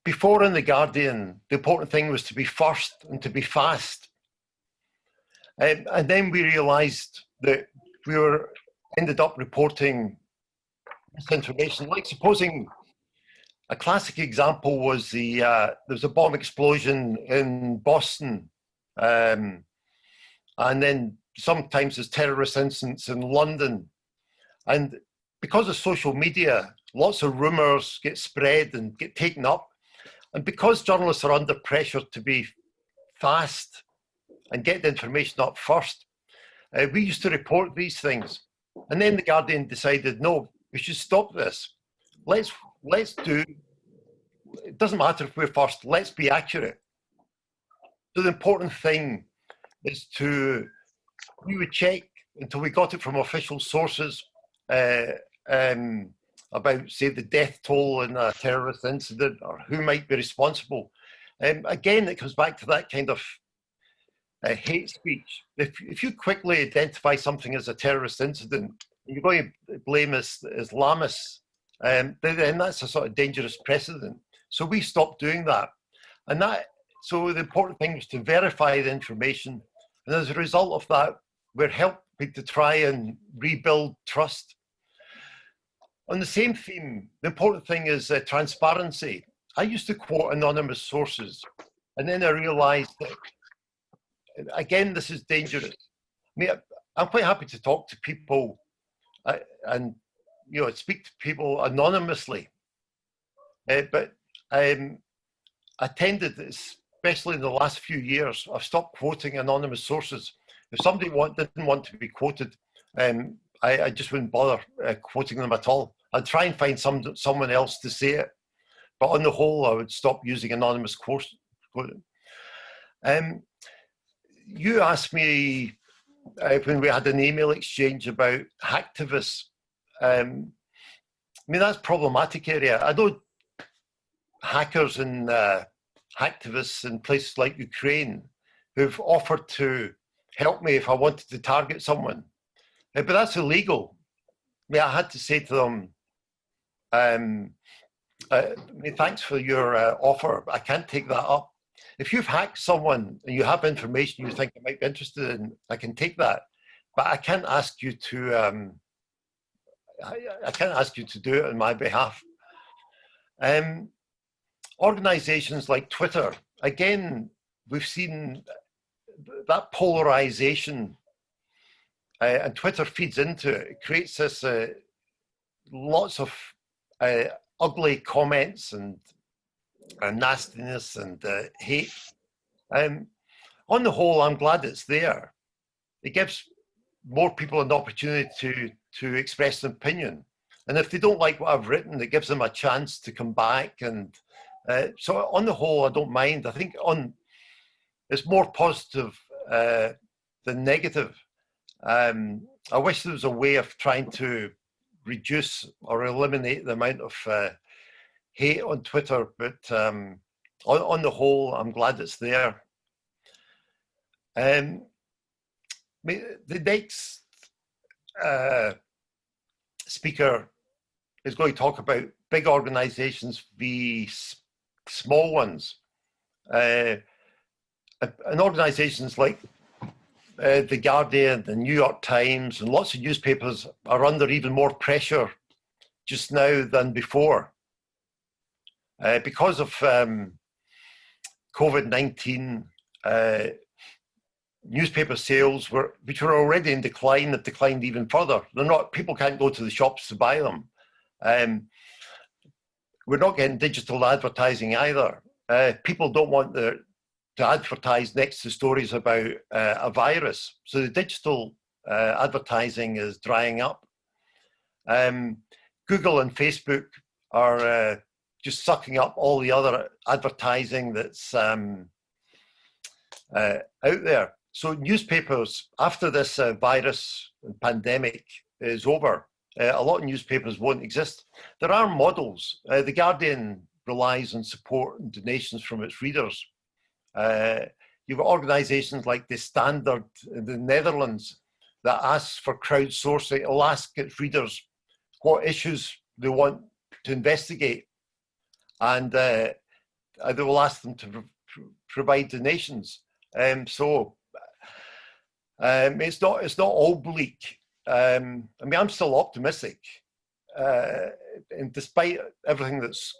before in The Guardian, the important thing was to be first and to be fast. And then we realized that we ended up reporting misinformation. Like supposing a classic example was there was a bomb explosion in Boston, and then sometimes there's terrorist incidents in London. And because of social media, lots of rumors get spread and get taken up. And because journalists are under pressure to be fast and get the information up first, we used to report these things. And then The Guardian decided, no, we should stop this. Let's do, it doesn't matter if we're first, let's be accurate. So the important thing is we would check until we got it from official sources about, say, the death toll in a terrorist incident or who might be responsible. Again, it comes back to that kind of hate speech. If you quickly identify something as a terrorist incident, and you're going to blame Islamists, then that's a sort of dangerous precedent. So we stopped doing that. So the important thing was to verify the information. And as a result of that, we're helping to try and rebuild trust. On the same theme, the important thing is transparency. I used to quote anonymous sources, and then I realized that, again, this is dangerous. I mean, I'm quite happy to talk to people and speak to people anonymously. But I tended, especially in the last few years, I've stopped quoting anonymous sources. If somebody didn't want to be quoted, I just wouldn't bother quoting them at all. I'd try and find someone else to say it, but on the whole, I would stop using anonymous quotes. You asked me when we had an email exchange about hacktivists. I mean, that's a problematic area. I know hackers and hacktivists in places like Ukraine who've offered to help me if I wanted to target someone, but that's illegal. I mean, I had to say to them, I mean, thanks for your offer, but I can't take that up. If you've hacked someone and you have information you think I might be interested in, I can take that, but I can't ask you to. I can't ask you to do it on my behalf. Organizations like Twitter, again, we've seen that polarization, and Twitter feeds into it. It creates this lots of ugly comments and nastiness and hate. On the whole, I'm glad it's there. It gives more people an opportunity to express an opinion. And if they don't like what I've written, it gives them a chance to come back. And so on the whole, I don't mind. I think it's more positive than negative. I wish there was a way of trying to reduce or eliminate the amount of hate on Twitter, but on the whole, I'm glad it's there. The next speaker is going to talk about big organizations v small ones. And organizations like The Guardian, the New York Times, and lots of newspapers are under even more pressure just now than before. Because of COVID-19, newspaper sales, which were already in decline, have declined even further. People can't go to the shops to buy them. We're not getting digital advertising either. People don't want to advertise next to stories about a virus. So the digital advertising is drying up. Google and Facebook are just sucking up all the other advertising that's out there. So newspapers, after this virus and pandemic is over, a lot of newspapers won't exist. There are models. The Guardian relies on support and donations from its readers. You've got organisations like The Standard in the Netherlands that asks for crowdsourcing. It'll ask its readers what issues they want to investigate, and they will ask them to provide donations. So it's not all bleak. I mean, I'm still optimistic, and despite everything that's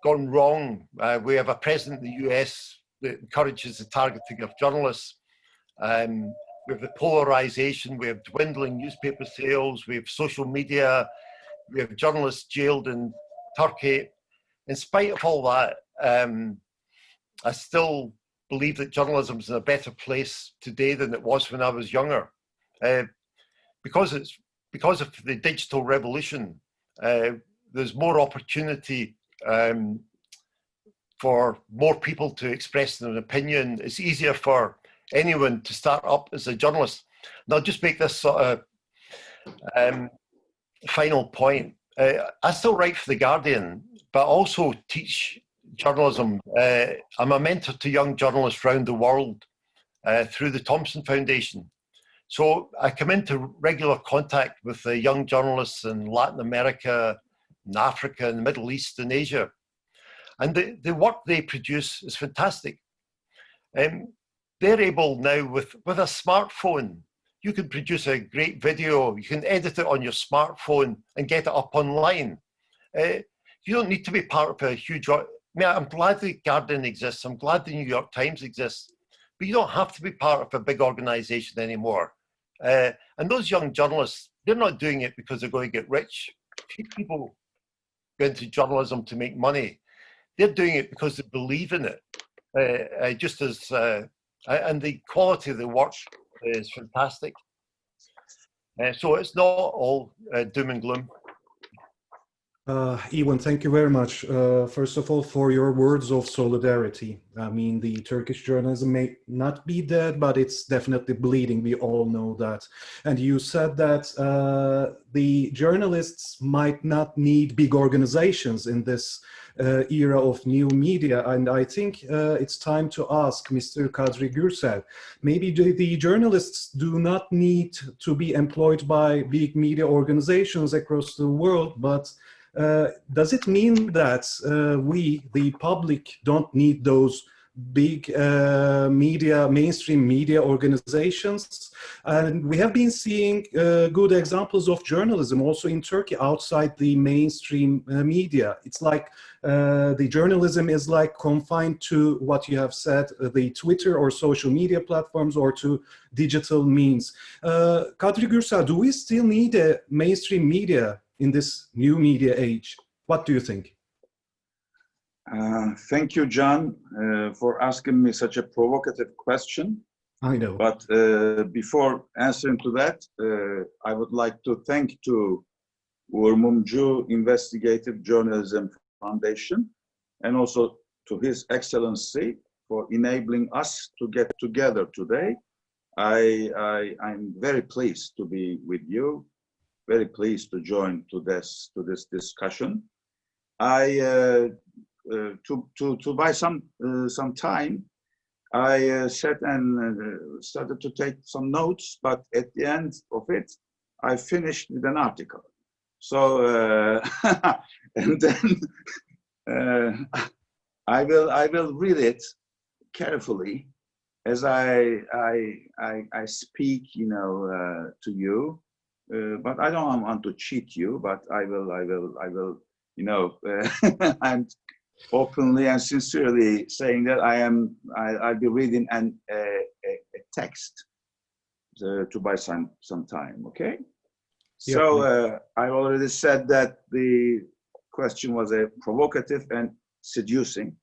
gone wrong, we have a president in the US that encourages the targeting of journalists. We have the polarization, we have dwindling newspaper sales, we have social media, we have journalists jailed in Turkey. In spite of all that, I still believe that journalism is in a better place today than it was when I was younger. Because of the digital revolution, there's more opportunity for more people to express an opinion. It's easier for anyone to start up as a journalist. And I'll just make this sort of final point. I still write for The Guardian, but also teach journalism. I'm a mentor to young journalists around the world through the Thompson Foundation. So I come into regular contact with the young journalists in Latin America, in Africa, in the Middle East, and Asia. And the work they produce is fantastic. They're able now, with a smartphone, you can produce a great video, you can edit it on your smartphone and get it up online. You don't need to be part of a huge... I mean, I'm glad The Guardian exists, I'm glad the New York Times exists, but you don't have to be part of a big organization anymore. And those young journalists, they're not doing it because they're going to get rich. Few people go into journalism to make money. They're doing it because they believe in it. And the quality of the work is fantastic. So it's not all doom and gloom. Ivan, thank you very much. First of all, for your words of solidarity. I mean, the Turkish journalism may not be dead, but it's definitely bleeding. We all know that. And you said that the journalists might not need big organizations in this era of new media. And I think it's time to ask Mr. Kadri Gürsel, maybe the journalists do not need to be employed by big media organizations across the world, but does it mean that we, the public, don't need those big mainstream media organizations? And we have been seeing good examples of journalism also in Turkey outside the mainstream media. It's like the journalism is like confined to what you have said, the Twitter or social media platforms, or to digital means. Kadri Gürsel, do we still need a mainstream media in this new media age? What do you think? Thank you, John, for asking me such a provocative question. I know. But before answering to that, I would like to thank to Uğur Mumcu Investigative Journalism Foundation and also to His Excellency for enabling us to get together today. I'm very pleased to be with you. Very pleased to join to this discussion. To buy some time, I sat and started to take some notes, but at the end of it, I finished with an article. So and then I will read it carefully as I speak, to you. But I don't want to cheat you, but I will, and openly and sincerely saying that I'll be reading a text to buy some time, okay? Yeah, so I already said that the question was a provocative and seducing,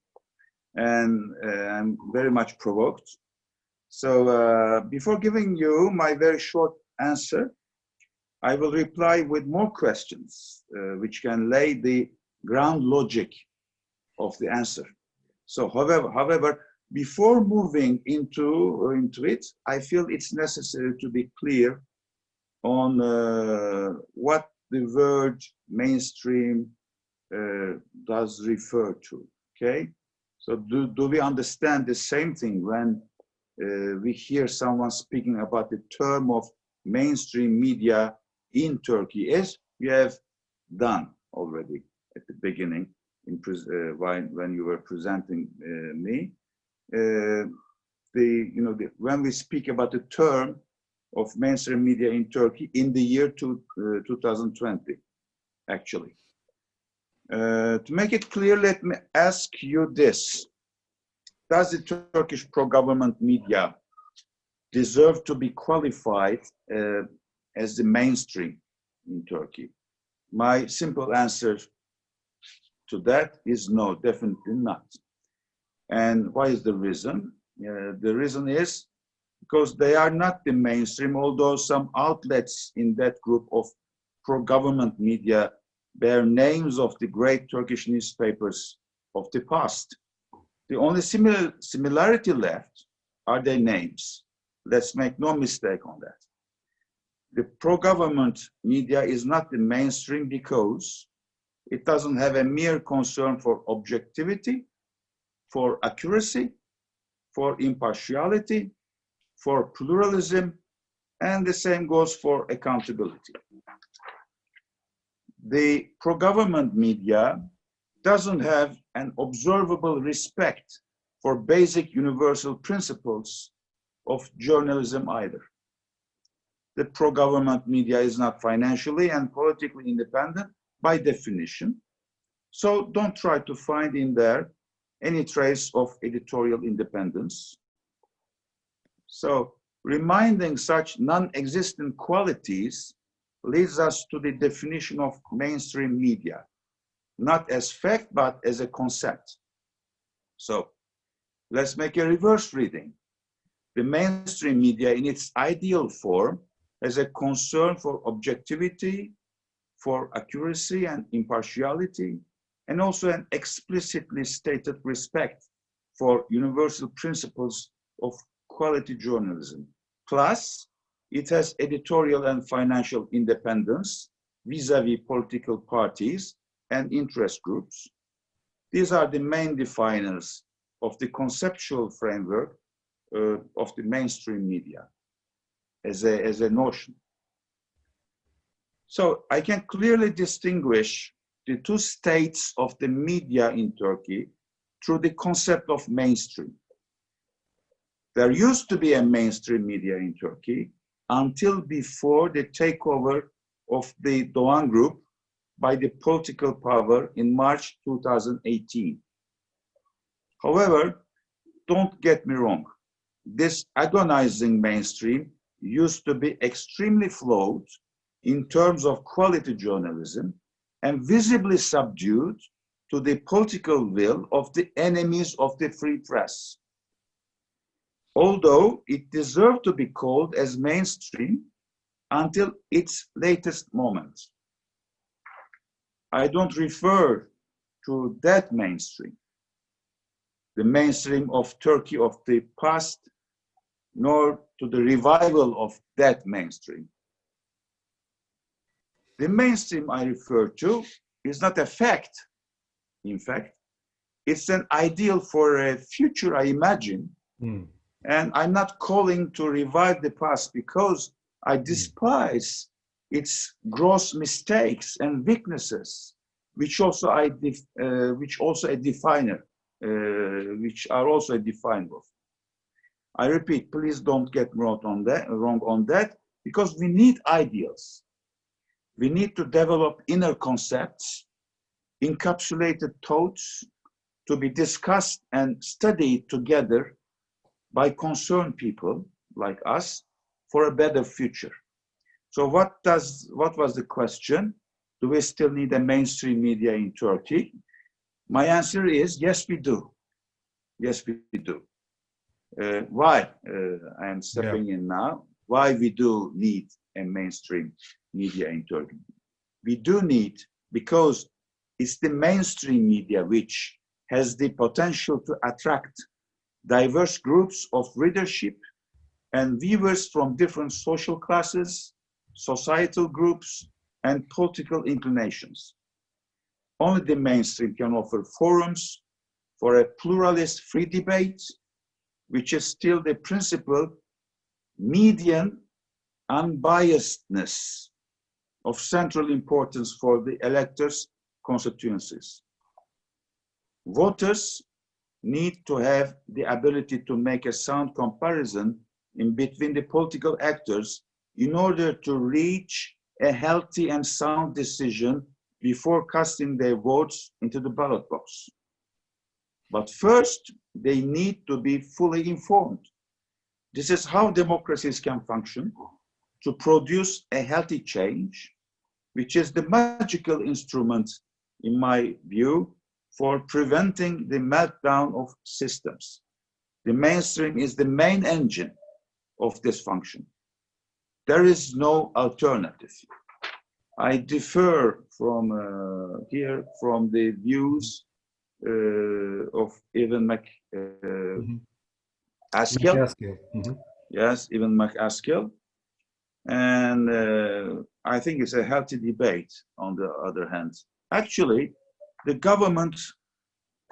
and I'm very much provoked. So before giving you my very short answer, I will reply with more questions, which can lay the ground logic of the answer. So, however, before moving into it, I feel it's necessary to be clear on what the word mainstream does refer to. Okay, so do we understand the same thing when we hear someone speaking about the term of mainstream media in Turkey, as we have done already at the beginning when you were presenting me? When we speak about the term of mainstream media in Turkey in the year 2020, actually. To make it clear, let me ask you this. Does the Turkish pro-government media deserve to be qualified as the mainstream in Turkey? My simple answer to that is no, definitely not. And why is the reason? The reason is because they are not the mainstream, although some outlets in that group of pro-government media bear names of the great Turkish newspapers of the past. The only similarity left are their names. Let's make no mistake on that. The pro-government media is not the mainstream because it doesn't have a mere concern for objectivity, for accuracy, for impartiality, for pluralism, and the same goes for accountability. The pro-government media doesn't have an observable respect for basic universal principles of journalism either. The pro-government media is not financially and politically independent by definition, so don't try to find in there any trace of editorial independence. So reminding such non-existent qualities leads us to the definition of mainstream media, not as fact, but as a concept. So let's make a reverse reading. The mainstream media in its ideal form has a concern for objectivity, for accuracy and impartiality, and also an explicitly stated respect for universal principles of quality journalism. Plus, it has editorial and financial independence vis-à-vis political parties and interest groups. These are the main definers of the conceptual framework of the mainstream media as a notion. So I can clearly distinguish the two states of the media in Turkey through the concept of mainstream. There used to be a mainstream media in Turkey until before the takeover of the Doğan Group by the political power in March 2018. However, don't get me wrong, this agonizing mainstream used to be extremely flawed in terms of quality journalism and visibly subdued to the political will of the enemies of the free press. Although it deserved to be called as mainstream until its latest moment. I don't refer to that mainstream, the mainstream of Turkey of the past, nor to the revival of that mainstream. The mainstream I refer to is not a fact. In fact, it's an ideal for a future I imagine. And I'm not calling to revive the past because I despise its gross mistakes and weaknesses, which are also a definer of. I repeat, please don't get me wrong on that, because we need ideals. We need to develop inner concepts, encapsulated thoughts to be discussed and studied together by concerned people like us for a better future. So what was the question? Do we still need a mainstream media in Turkey? My answer is yes, we do. Yes, we do. Why? I am stepping in now. Why we do need a mainstream media in Turkey? We do need, because it's the mainstream media which has the potential to attract diverse groups of readership and viewers from different social classes, societal groups, and political inclinations. Only the mainstream can offer forums for a pluralist free debate, which is still the principal median unbiasedness of central importance for the electors' constituencies. Voters need to have the ability to make a sound comparison in between the political actors in order to reach a healthy and sound decision before casting their votes into the ballot box. But first, they need to be fully informed. This is how democracies can function, to produce a healthy change, which is the magical instrument, in my view, for preventing the meltdown of systems. The mainstream is the main engine of this function. There is no alternative. I differ from the views of Evan McAskill. Yes, Evan McAskill. And I think it's a healthy debate on the other hand. Actually, the government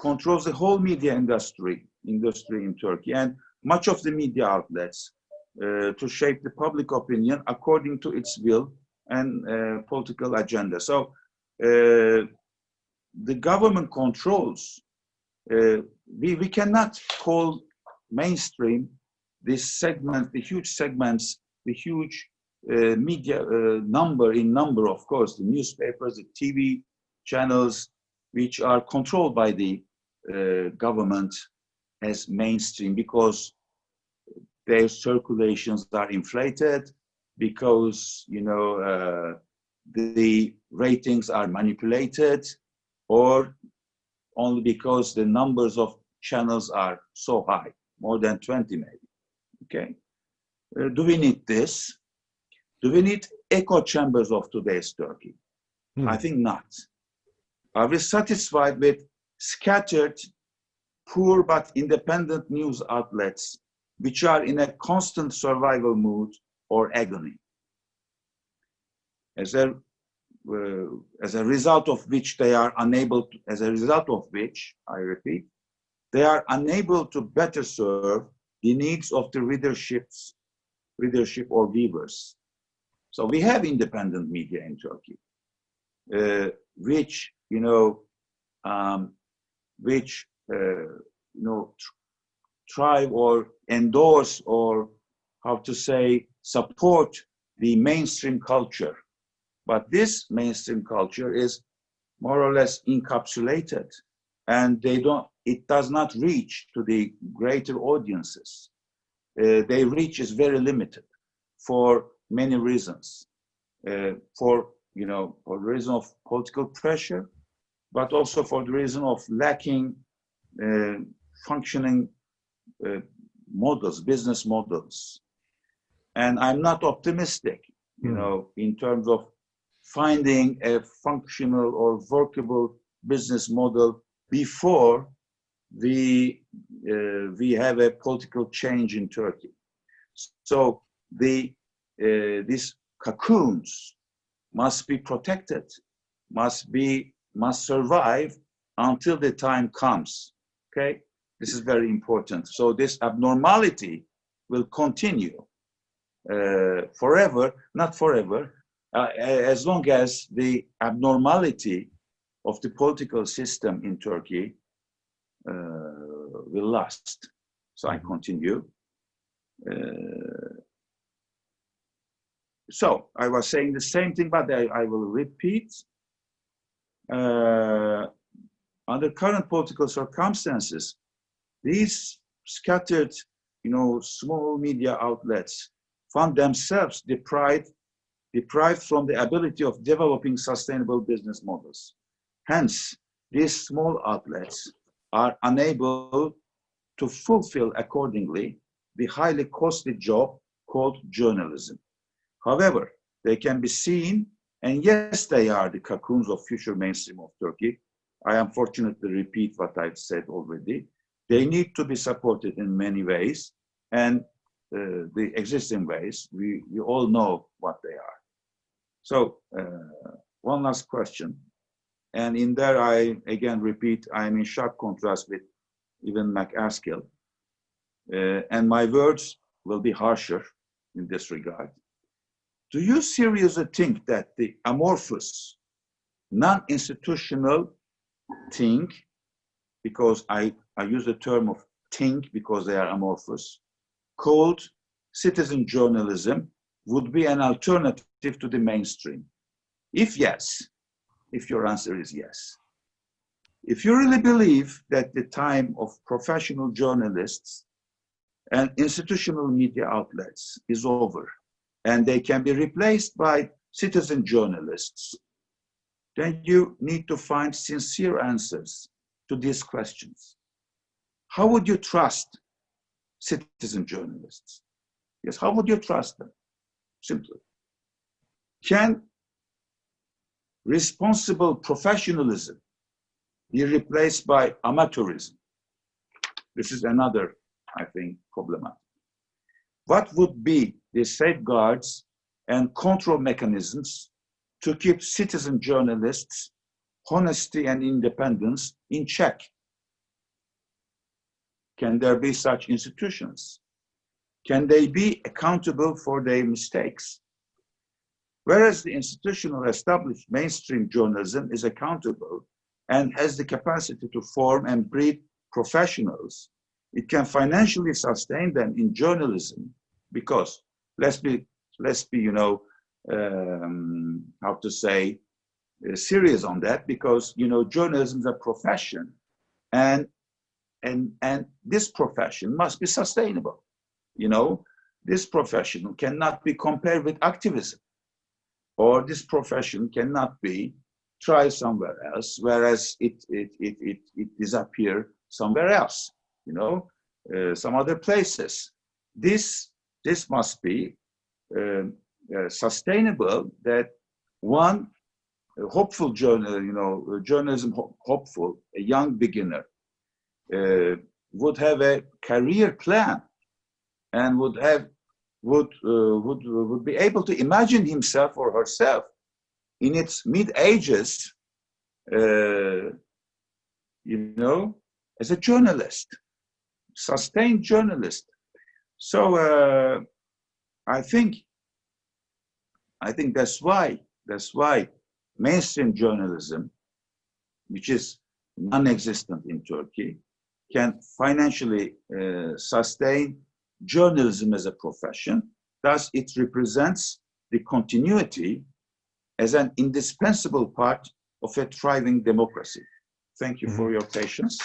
controls the whole media industry in Turkey, and much of the media outlets to shape the public opinion according to its will and political agenda. So the government controls. We cannot call mainstream this segment, the huge segments, the huge media number, of course, the newspapers, the TV channels, which are controlled by the government as mainstream, because their circulations are inflated, because the ratings are manipulated, or only because the numbers of channels are so high, more than 20 maybe. Okay, do we need this? Do we need echo chambers of today's Turkey? I think not. Are we satisfied with scattered, poor but independent news outlets which are in a constant survival mood or agony? As a result of which they are unable to, as a result of which, I repeat, they are unable to better serve the needs of the readership or viewers. So we have independent media in Turkey, which thrive or endorse or support the mainstream culture. But this mainstream culture is more or less encapsulated, and it does not reach to the greater audiences. Their reach is very limited for many reasons. For the reason of political pressure, but also for the reason of lacking functioning business models. And I'm not optimistic, in terms of finding a functional or workable business model before we have a political change in Turkey. So these cocoons must be protected, must survive until the time comes. Okay, this is very important. So this abnormality will continue forever, not forever, as long as the abnormality of the political system in Turkey will last. So I continue. So I was saying the same thing, but I will repeat. Under current political circumstances, these scattered, small media outlets found themselves deprived from the ability of developing sustainable business models. Hence, these small outlets are unable to fulfill accordingly the highly costly job called journalism. However, they can be seen, and yes, they are the cocoons of future mainstream of Turkey. I unfortunately repeat what I've said already. They need to be supported in many ways, and the existing ways, we all know what they are. So, one last question. And in there, I again repeat, I'm in sharp contrast with even McAskill. And my words will be harsher in this regard. Do you seriously think that the amorphous, non-institutional thing, because I use the term of think because they are amorphous, called citizen journalism would be an alternative to the mainstream? If yes, if your answer is yes. If you really believe that the time of professional journalists and institutional media outlets is over, and they can be replaced by citizen journalists, then you need to find sincere answers to these questions. How would you trust citizen journalists? Yes, how would you trust them? Simply. Can responsible professionalism be replaced by amateurism? This is another, I think, problematic. What would be the safeguards and control mechanisms to keep citizen journalists' honesty and independence in check? Can there be such institutions? Can they be accountable for their mistakes? Whereas the institutional established mainstream journalism is accountable and has the capacity to form and breed professionals, it can financially sustain them in journalism because, let's be serious on that, because, journalism is a profession, and this profession must be sustainable. This profession cannot be compared with activism, or this profession cannot be tried somewhere else, whereas it disappears somewhere else, some other places. This must be sustainable, that one hopeful journalism hopeful, a young beginner, would have a career plan and would be able to imagine himself or herself in its mid-ages, as a journalist, sustained journalist. So I think that's why mainstream journalism, which is non-existent in Turkey, can financially sustain journalism as a profession. Thus, it represents the continuity as an indispensable part of a thriving democracy. Thank you for your patience.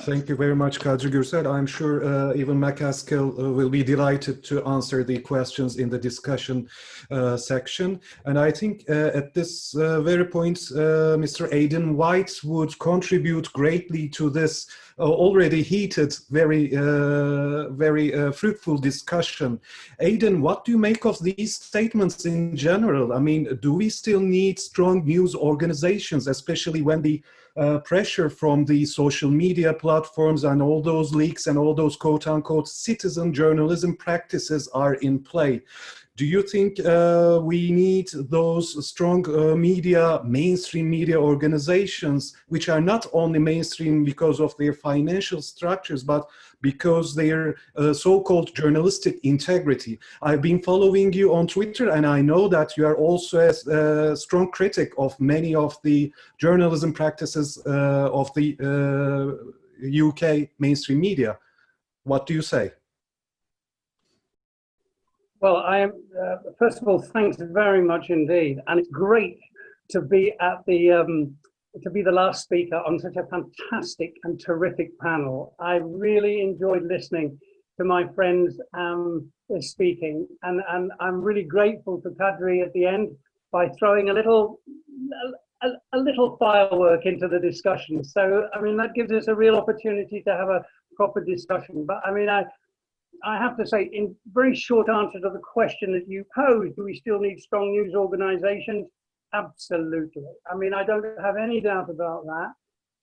Thank you very much, Kadri Gürsel. I'm sure even McCaskill will be delighted to answer the questions in the discussion section. And I think at this very point, Mr. Aidan White would contribute greatly to this already heated, very fruitful discussion. Aidan, what do you make of these statements in general? I mean, do we still need strong news organizations, especially when the pressure from the social media platforms and all those leaks and all those quote-unquote citizen journalism practices are in play? Do you think we need those strong mainstream media organizations, which are not only mainstream because of their financial structures, but because their so-called journalistic integrity? I've been following you on Twitter, and I know that you are also a strong critic of many of the journalism practices of the UK mainstream media. What do you say? Well, I am. First of all, thanks very much indeed, and it's great to be at the to be the last speaker on such a fantastic and terrific panel. I really enjoyed listening to my friends speaking, and I'm really grateful to Kadri at the end by throwing a little firework into the discussion. So, I mean, that gives us a real opportunity to have a proper discussion. But I mean, I have to say, in very short answer to the question that you posed, do we still need strong news organizations? Absolutely. I mean, I don't have any doubt about that.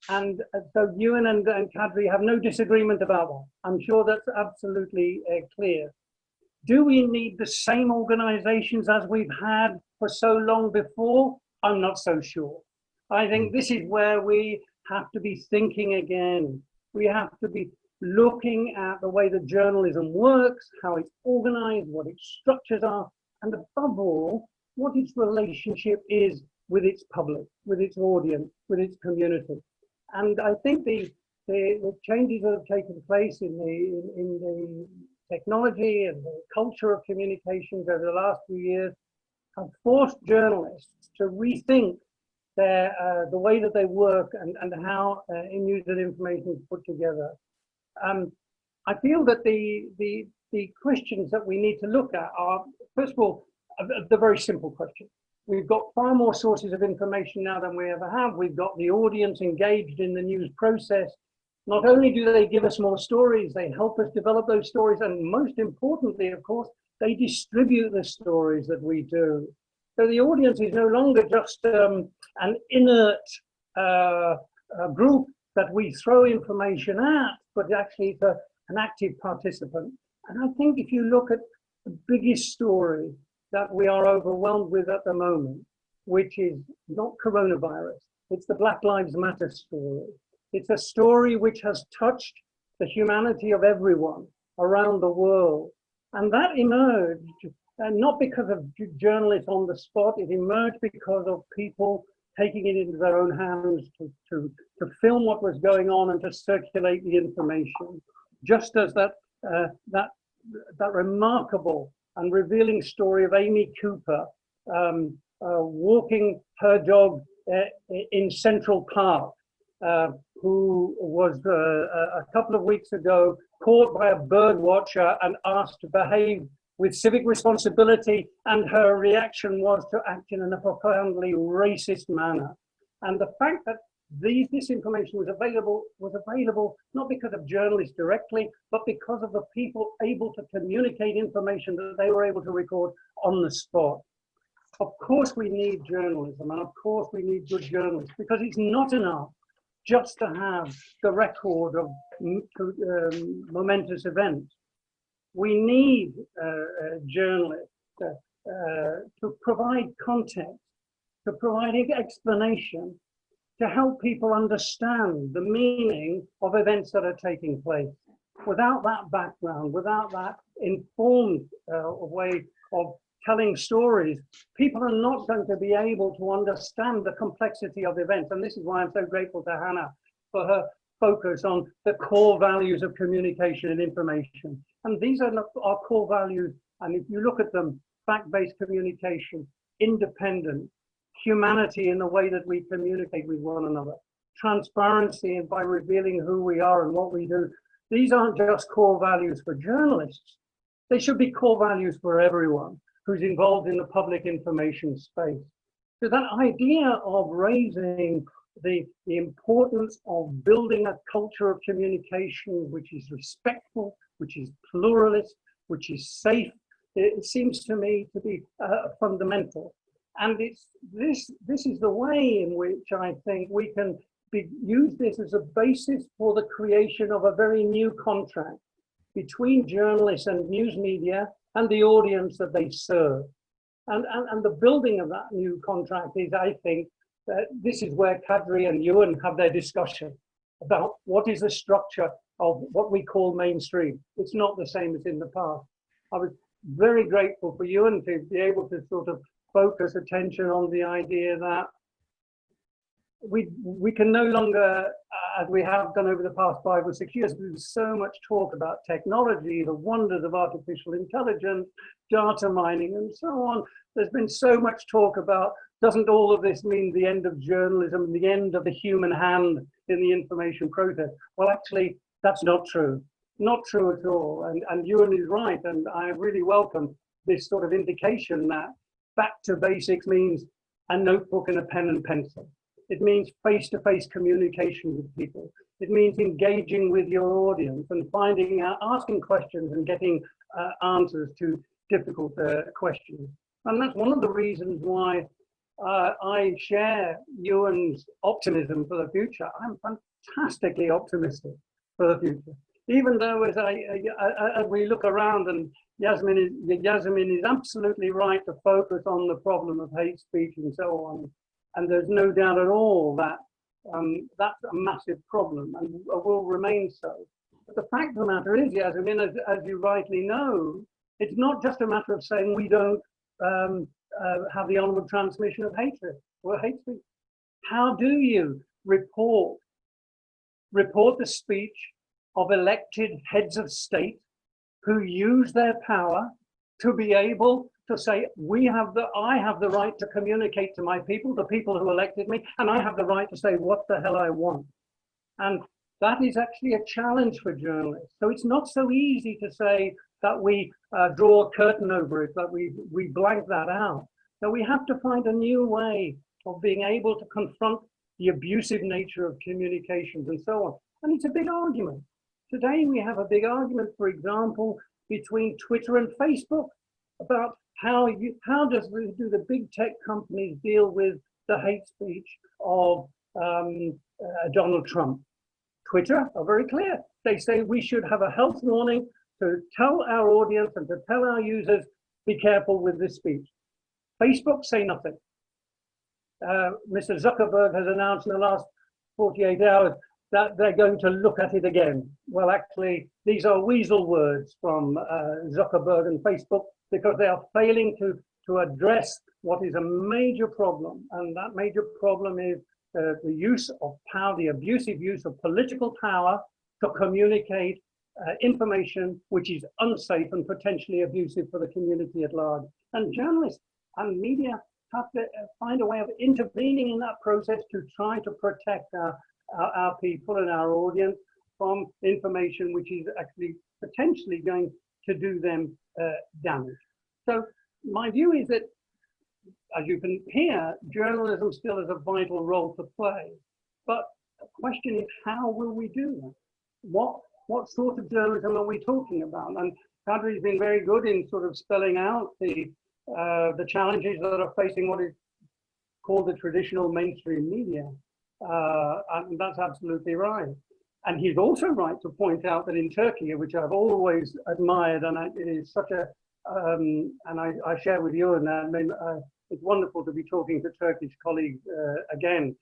And so Ewan and Kadri have no disagreement about that. I'm sure that's absolutely clear. Do we need the same organizations as we've had for so long before? I'm not so sure. I think this is where we have to be thinking again. We have to be looking at the way that journalism works, how it's organized, what its structures are, and above all, what its relationship is with its public, with its audience, with its community. And I think the changes that have taken place in the technology and the culture of communications over the last few years have forced journalists to rethink the way that they work and how news and information is put together. I feel that the questions that we need to look at are, first of all, the very simple question. We've got far more sources of information now than we ever have. We've got the audience engaged in the news process. Not only do they give us more stories, they help us develop those stories, and most importantly, of course, they distribute the stories that we do. So the audience is no longer just an inert group that we throw information at, but actually it's an active participant. And I think if you look at the biggest story that we are overwhelmed with at the moment, which is not coronavirus, it's the Black Lives Matter story. It's a story which has touched the humanity of everyone around the world. And that emerged, not because of journalists on the spot, it emerged because of people taking it into their own hands to film what was going on and to circulate the information. Just as that remarkable and revealing story of Amy Cooper walking her dog in Central Park, who was a couple of weeks ago caught by a bird watcher and asked to behave with civic responsibility, and her reaction was to act in a profoundly racist manner. And the fact that this information was available not because of journalists directly, but because of the people able to communicate information that they were able to record on the spot. of course we need journalism, and of course we need good journalists, because it's not enough just to have the record of momentous events. We need journalists to provide context, to provide explanation, to help people understand the meaning of events that are taking place. Without that background, without that informed way of telling stories, people are not going to be able to understand the complexity of events. And this is why I'm so grateful to Hannah for her focus on the core values of communication and information. And these are our core values. And if you look at them, fact-based communication, independent, humanity in the way that we communicate with one another, transparency and by revealing who we are and what we do. These aren't just core values for journalists. They should be core values for everyone who's involved in the public information space. So that idea of raising the importance of building a culture of communication which is respectful, which is pluralist, which is safe, it seems to me to be fundamental. And this is the way in which I think we can use this as a basis for the creation of a very new contract between journalists and news media and the audience that they serve. And the building of that new contract is, I think, this is where Kadri and Ewan have their discussion about what is the structure of what we call mainstream. It's not the same as in the past. I was very grateful for Ewan to be able to sort of focus attention on the idea that we can no longer, as we have done over the past 5 or 6 years, there's so much talk about technology, the wonders of artificial intelligence, data mining, and so on. There's been so much talk about, doesn't all of this mean the end of journalism, the end of the human hand in the information process? Well, actually, that's not true. Not true at all. And Ewan is right, and I really welcome this sort of indication that back to basics means a notebook and a pen and pencil. It means face-to-face communication with people. It means engaging with your audience and finding out, asking questions and getting answers to difficult questions. And that's one of the reasons why I share Ewan's optimism for the future. I'm fantastically optimistic for the future. Even though as we look around, and Yasmin is absolutely right to focus on the problem of hate speech and so on. And there's no doubt at all that that's a massive problem and will remain so. But the fact of the matter is, Yasmin, as you rightly know, it's not just a matter of saying we don't have the onward transmission of hatred or hate speech. How do you report the speech of elected heads of state who use their power to be able to say, I have the right to communicate to my people, the people who elected me, and I have the right to say what the hell I want. And that is actually a challenge for journalists. So it's not so easy to say that we draw a curtain over it, that we blank that out. So we have to find a new way of being able to confront the abusive nature of communications and so on. And it's a big argument. Today we have a big argument, for example, between Twitter and Facebook about how do the big tech companies deal with the hate speech of Donald Trump. Twitter are very clear. They say we should have a health warning to tell our audience and to tell our users, be careful with this speech. Facebook say nothing. Mr. Zuckerberg has announced in the last 48 hours that they're going to look at it again. Well, actually, these are weasel words from Zuckerberg and Facebook, because they are failing to address what is a major problem. And that major problem is the use of power, the abusive use of political power to communicate information which is unsafe and potentially abusive for the community at large. And journalists and media have to find a way of intervening in that process to try to protect our people and our audience from information which is actually potentially going to do them damage. So my view is that, as you can hear, journalism still has a vital role to play. But the question is, how will we do that? What sort of journalism are we talking about? And Kadri's been very good in sort of spelling out the the challenges that are facing what is called the traditional mainstream media. And that's absolutely right. And he's also right to point out that in Turkey, which I've always admired, and it is such a, and I share with you, and I mean, it's wonderful to be talking to Turkish colleagues again,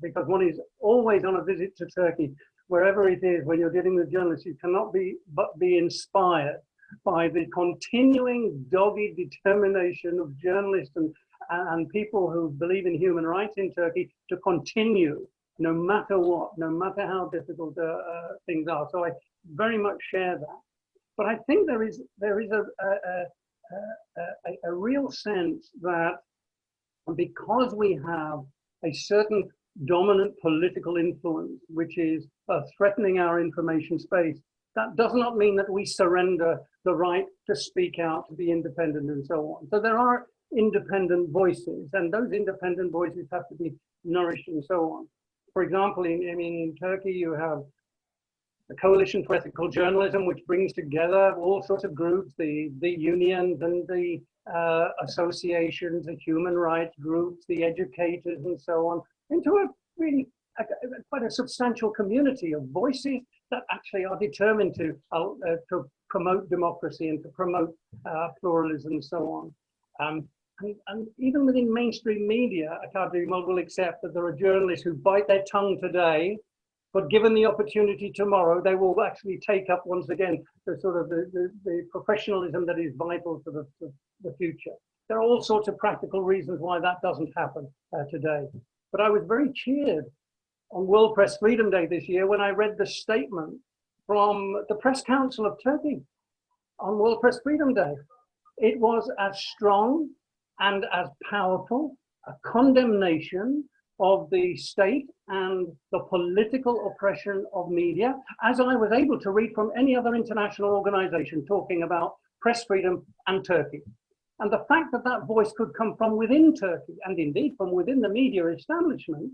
because one is always on a visit to Turkey, wherever it is, when you're dealing with journalists, you cannot but be inspired by the continuing dogged determination of journalists and people who believe in human rights in Turkey to continue, no matter what, no matter how difficult things are. So I very much share that. But I think there is a real sense that because we have a certain dominant political influence, which is threatening our information space, that does not mean that we surrender the right to speak out, to be independent, and so on. So there are independent voices, and those independent voices have to be nourished and so on. For example, in Turkey, you have the Coalition for Ethical Journalism, which brings together all sorts of groups, the unions and the associations, the human rights groups, the educators, and so on, into a really quite a substantial community of voices that actually are determined to promote democracy and to promote pluralism and so on. And even within mainstream media, Akademi will accept that there are journalists who bite their tongue today, but given the opportunity tomorrow, they will actually take up once again the sort of the professionalism that is vital for the future. There are all sorts of practical reasons why that doesn't happen today. But I was very cheered on World Press Freedom Day this year when I read the statement from the Press Council of Turkey on World Press Freedom Day. It was as strong and as powerful a condemnation of the state and the political oppression of media as I was able to read from any other international organization talking about press freedom and Turkey. And the fact that that voice could come from within Turkey, and indeed from within the media establishment,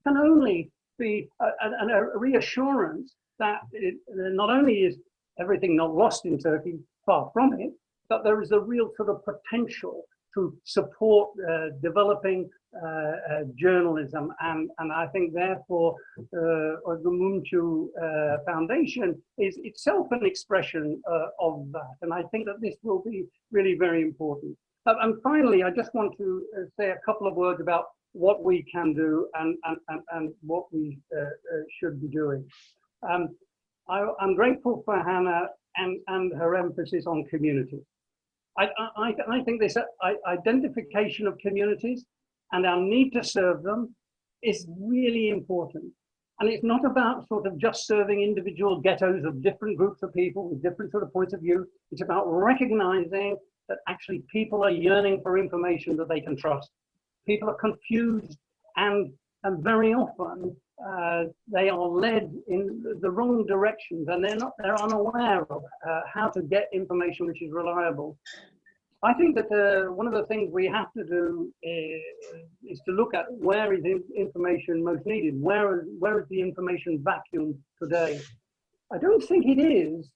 can only be a reassurance that not only is everything not lost in Turkey, far from it, but there is a real sort of potential to support developing journalism. And I think therefore the Mumcu Foundation is itself an expression of that. And I think that this will be really very important. And finally, I just want to say a couple of words about what we can do and what we should be doing. I'm grateful for Hannah and her emphasis on community. I think this identification of communities and our need to serve them is really important. And it's not about sort of just serving individual ghettos of different groups of people with different sort of points of view. It's about recognizing that actually people are yearning for information that they can trust. People are confused and very often they are led in the wrong directions and they're unaware of how to get information which is reliable. I think that one of the things we have to do is to look at where is information most needed, where is the information vacuum today. I don't think it is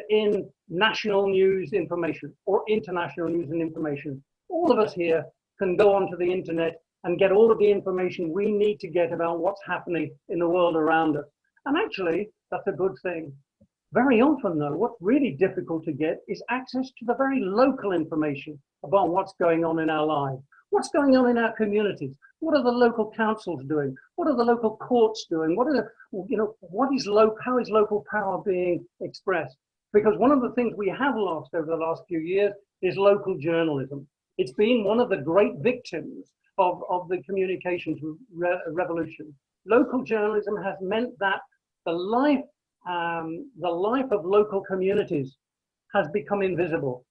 in national news information or international news and information. All of us here can go onto the internet and get all of the information we need to get about what's happening in the world around us. And actually, that's a good thing. Very often though, what's really difficult to get is access to the very local information about what's going on in our lives. What's going on in our communities? What are the local councils doing? What are the local courts doing? What are the, how is local power being expressed? Because one of the things we have lost over the last few years is local journalism. It's been one of the great victims of the communications revolution. Local journalism has meant that the life of local communities has become invisible,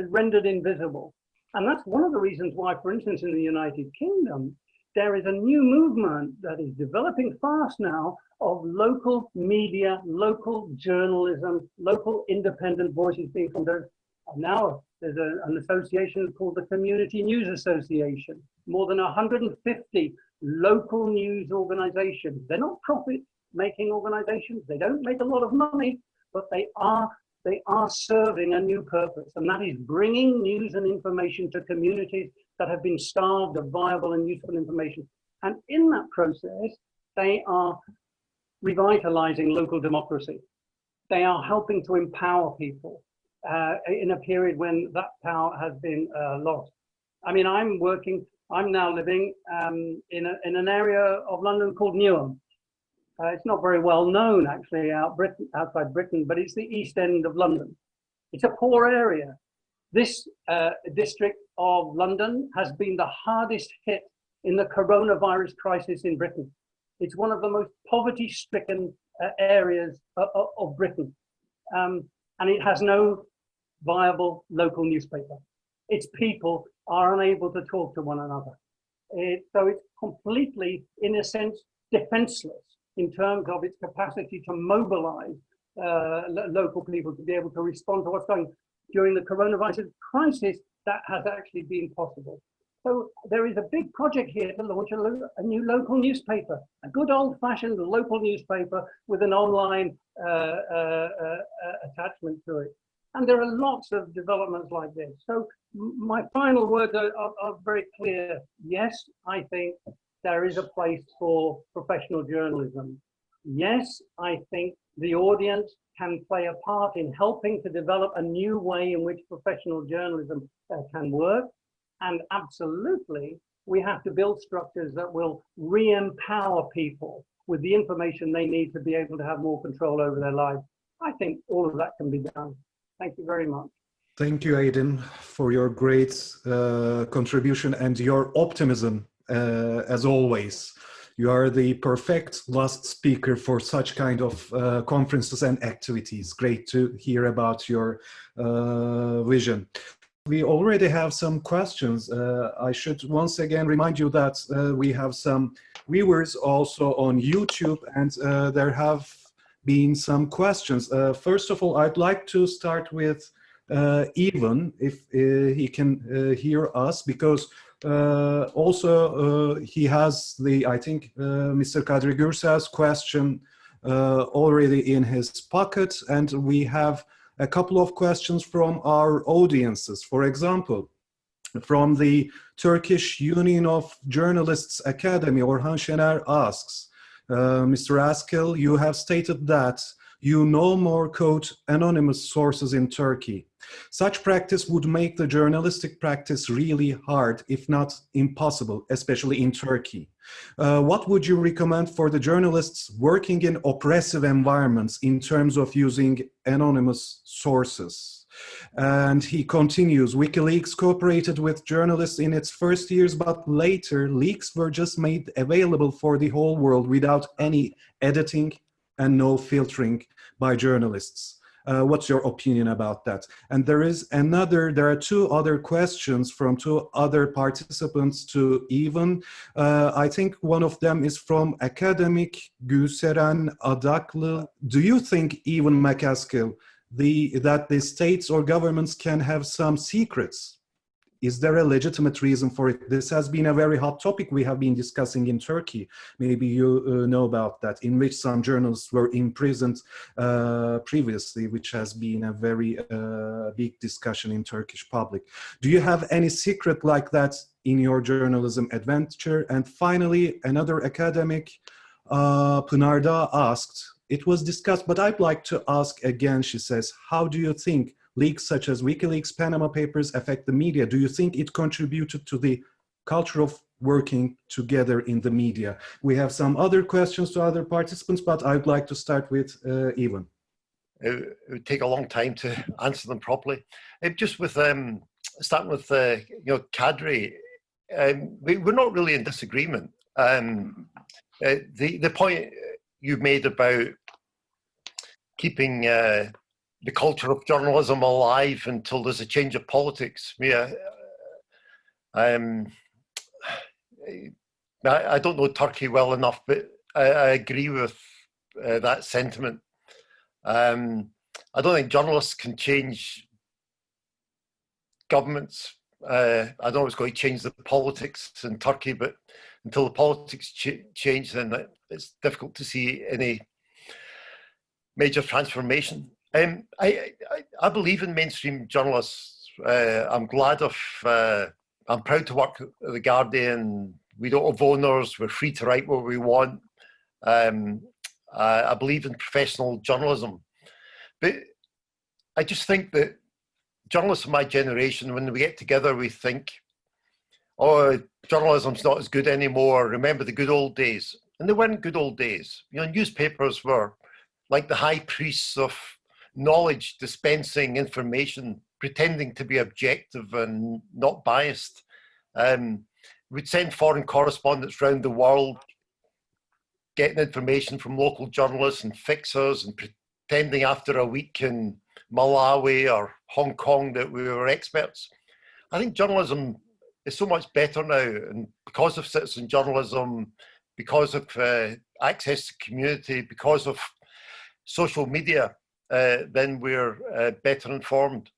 rendered invisible. And that's one of the reasons why, for instance, in the United Kingdom, there is a new movement that is developing fast now of local media, local journalism, local independent voices being from there. Now there's an association called the Community News Association, more than 150 local news organizations. They're not profit-making organizations. They don't make a lot of money, but they are they are serving a new purpose, and that is bringing news and information to communities that have been starved of viable and useful information. And in that process, they are revitalizing local democracy. They are helping to empower people in a period when that power has been lost. I mean, I'm now living in an area of London called Newham. It's not very well known actually outside Britain, but it's the East End of London. It's a poor area. This district of London has been the hardest hit in the coronavirus crisis in Britain. It's one of the most poverty-stricken areas of Britain. And it has no viable local newspaper. Its people are unable to talk to one another. So it's completely, in a sense, defenseless in terms of its capacity to mobilize local people to be able to respond to what's going on. During the coronavirus crisis, that has actually been possible. So there is a big project here to launch a new local newspaper, a good old-fashioned local newspaper with an online attachment to it. And there are lots of developments like this. So my final words are very clear. Yes, I think there is a place for professional journalism. Yes, I think the audience can play a part in helping to develop a new way in which professional journalism can work. And absolutely, we have to build structures that will re-empower people with the information they need to be able to have more control over their lives. I think all of that can be done. Thank you very much. Thank you, Aidan, for your great contribution and your optimism, as always. You are the perfect last speaker for such kind of conferences and activities. Great to hear about your vision. We already have some questions. I should once again remind you that we have some viewers also on YouTube, and there have been some questions. First of all, I'd like to start with Ivan, if he can hear us, because also he has the, I think, Mr. Kadri Gürsel's question already in his pocket, and we have a couple of questions from our audiences. For example, from the Turkish Union of Journalists Academy, Orhan Şener asks, Mr. Askell, you have stated that you no more quote anonymous sources in Turkey. Such practice would make the journalistic practice really hard, if not impossible, especially in Turkey. What would you recommend for the journalists working in oppressive environments in terms of using anonymous sources? And he continues, WikiLeaks cooperated with journalists in its first years, but later leaks were just made available for the whole world without any editing and no filtering by journalists. What's your opinion about that? And there are two other questions from two other participants to Ivan. I think one of them is from academic Gülseren Adaklı. Do you think, Ivan McCaskill, that the states or governments can have some secrets? Is there a legitimate reason for it? This has been a very hot topic we have been discussing in Turkey. Maybe you know about that, in which some journalists were imprisoned previously, which has been a very big discussion in Turkish public. Do you have any secret like that in your journalism adventure? And finally, another academic, Pınarda, asked, it was discussed, but I'd like to ask again, she says, how do you think leaks such as WikiLeaks, Panama Papers affect the media? Do you think it contributed to the culture of working together in the media? We have some other questions to other participants, but I'd like to start with Ivan. It would take a long time to answer them properly. Just with starting with Kadri, we're not really in disagreement. The point you made about keeping the culture of journalism alive until there's a change of politics. I don't know Turkey well enough, but I agree with that sentiment. I don't think journalists can change governments. I don't know it's going to change the politics in Turkey, but until the politics change, then it's difficult to see any major transformation. I believe in mainstream journalists. I'm glad of, I'm proud to work at The Guardian. We don't have owners, we're free to write what we want. I believe in professional journalism. But I just think that journalists of my generation, when we get together, we think, oh, journalism's not as good anymore. Remember the good old days. And they weren't good old days. You know, newspapers were like the high priests of knowledge, dispensing information, pretending to be objective and not biased. We'd send foreign correspondents around the world, getting information from local journalists and fixers and pretending after a week in Malawi or Hong Kong that we were experts. I think journalism is so much better now, and because of citizen journalism, because of access to community, because of social media, then we're better informed.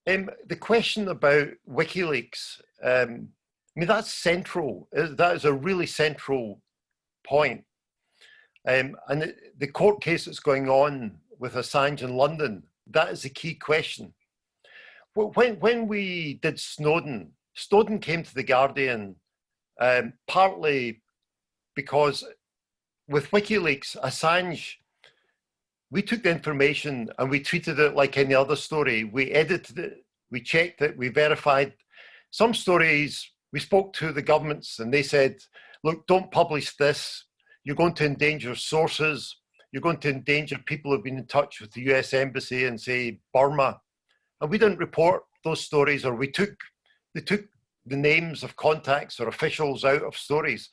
The question about WikiLeaks, I mean, that's central. That is a really central point. And the court case that's going on with Assange in London, that is the key question. When we did Snowden, Snowden came to The Guardian partly because with WikiLeaks, Assange, we took the information and we treated it like any other story. We edited it, we checked it, we verified. Some stories, we spoke to the governments and they said, look, don't publish this. You're going to endanger sources. You're going to endanger people who've been in touch with the US Embassy in, say, Burma. And we didn't report those stories, or they took the names of contacts or officials out of stories.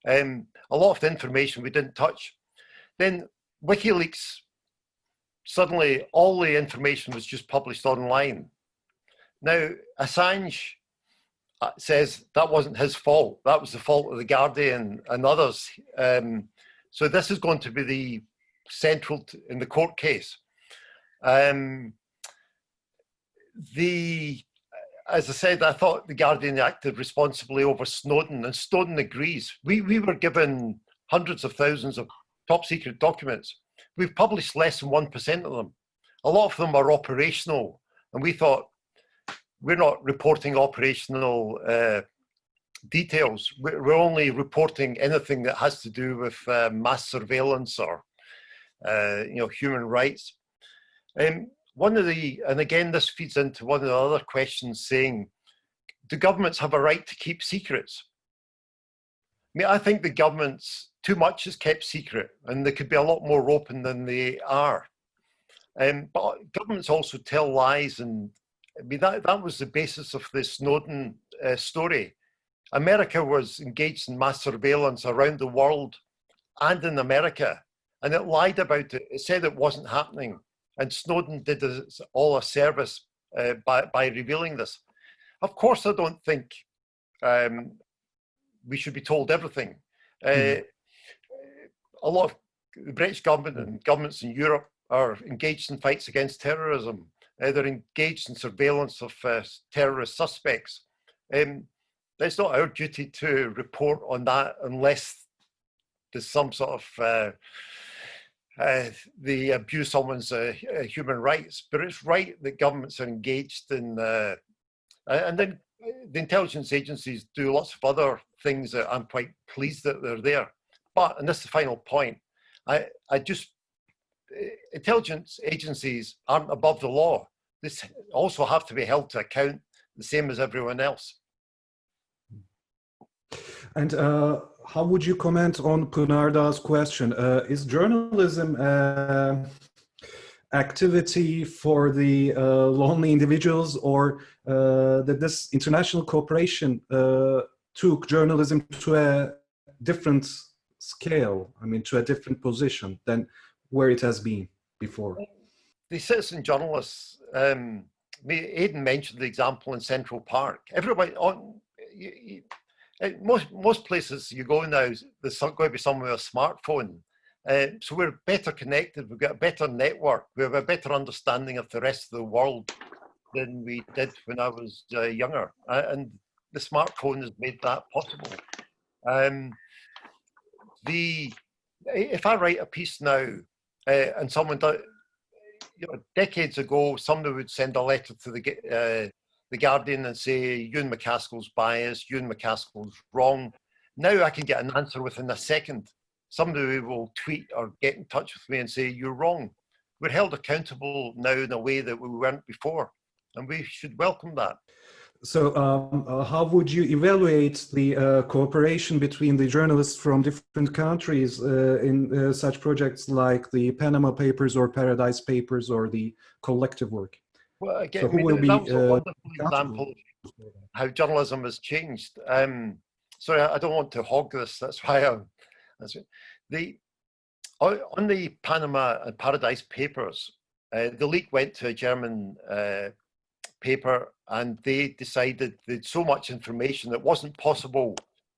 A lot of the information we didn't touch. Then WikiLeaks, suddenly all the information was just published online. Now, Assange says that wasn't his fault. That was the fault of The Guardian and others. So this is going to be the central in the court case. As I said, I thought The Guardian acted responsibly over Snowden, and Snowden agrees. We were given hundreds of thousands of top secret documents. We've published less than 1% of them. A lot of them are operational, and we thought, we're not reporting operational details. We're only reporting anything that has to do with mass surveillance or human rights. And again, this feeds into one of the other questions saying, do governments have a right to keep secrets? I mean, I think the governments, too much is kept secret, and they could be a lot more open than they are. But governments also tell lies, and I mean, that was the basis of the Snowden story. America was engaged in mass surveillance around the world and in America, and it lied about it. It said it wasn't happening. And Snowden did us all a service by revealing this. Of course, I don't think we should be told everything. A lot of the British government and governments in Europe are engaged in fights against terrorism. They're engaged in surveillance of terrorist suspects. It's not our duty to report on that unless there's some sort of they abuse someone's human rights. But it's right that governments are engaged in, and then the intelligence agencies do lots of other things that I'm quite pleased that they're there. But, and this is the final point, intelligence agencies aren't above the law. This also have to be held to account the same as everyone else. And how would you comment on Punarda's question? Is journalism activity for the lonely individuals, or that this international cooperation took journalism to a different scale, I mean, to a different position than where it has been before? The citizen journalists, Aidan mentioned the example in Central Park. Everybody most places you go now, there's going to be someone with a smartphone. So we're better connected, we've got a better network, we have a better understanding of the rest of the world than we did when I was younger. And the smartphone has made that possible. If I write a piece now and someone decades ago, somebody would send a letter to the Guardian and say, Ewan McCaskill's biased, Ewan McCaskill's wrong. Now I can get an answer within a second. Somebody will tweet or get in touch with me and say, you're wrong. We're held accountable now in a way that we weren't before, and we should welcome that. So how would you evaluate the cooperation between the journalists from different countries in such projects like the Panama Papers or Paradise Papers or the collective work? Well, again, so who will be, that was a wonderful example of how journalism has changed. Sorry, I don't want to hog this, that's why on the Panama and Paradise Papers, the leak went to a German paper, and they decided that so much information, it wasn't possible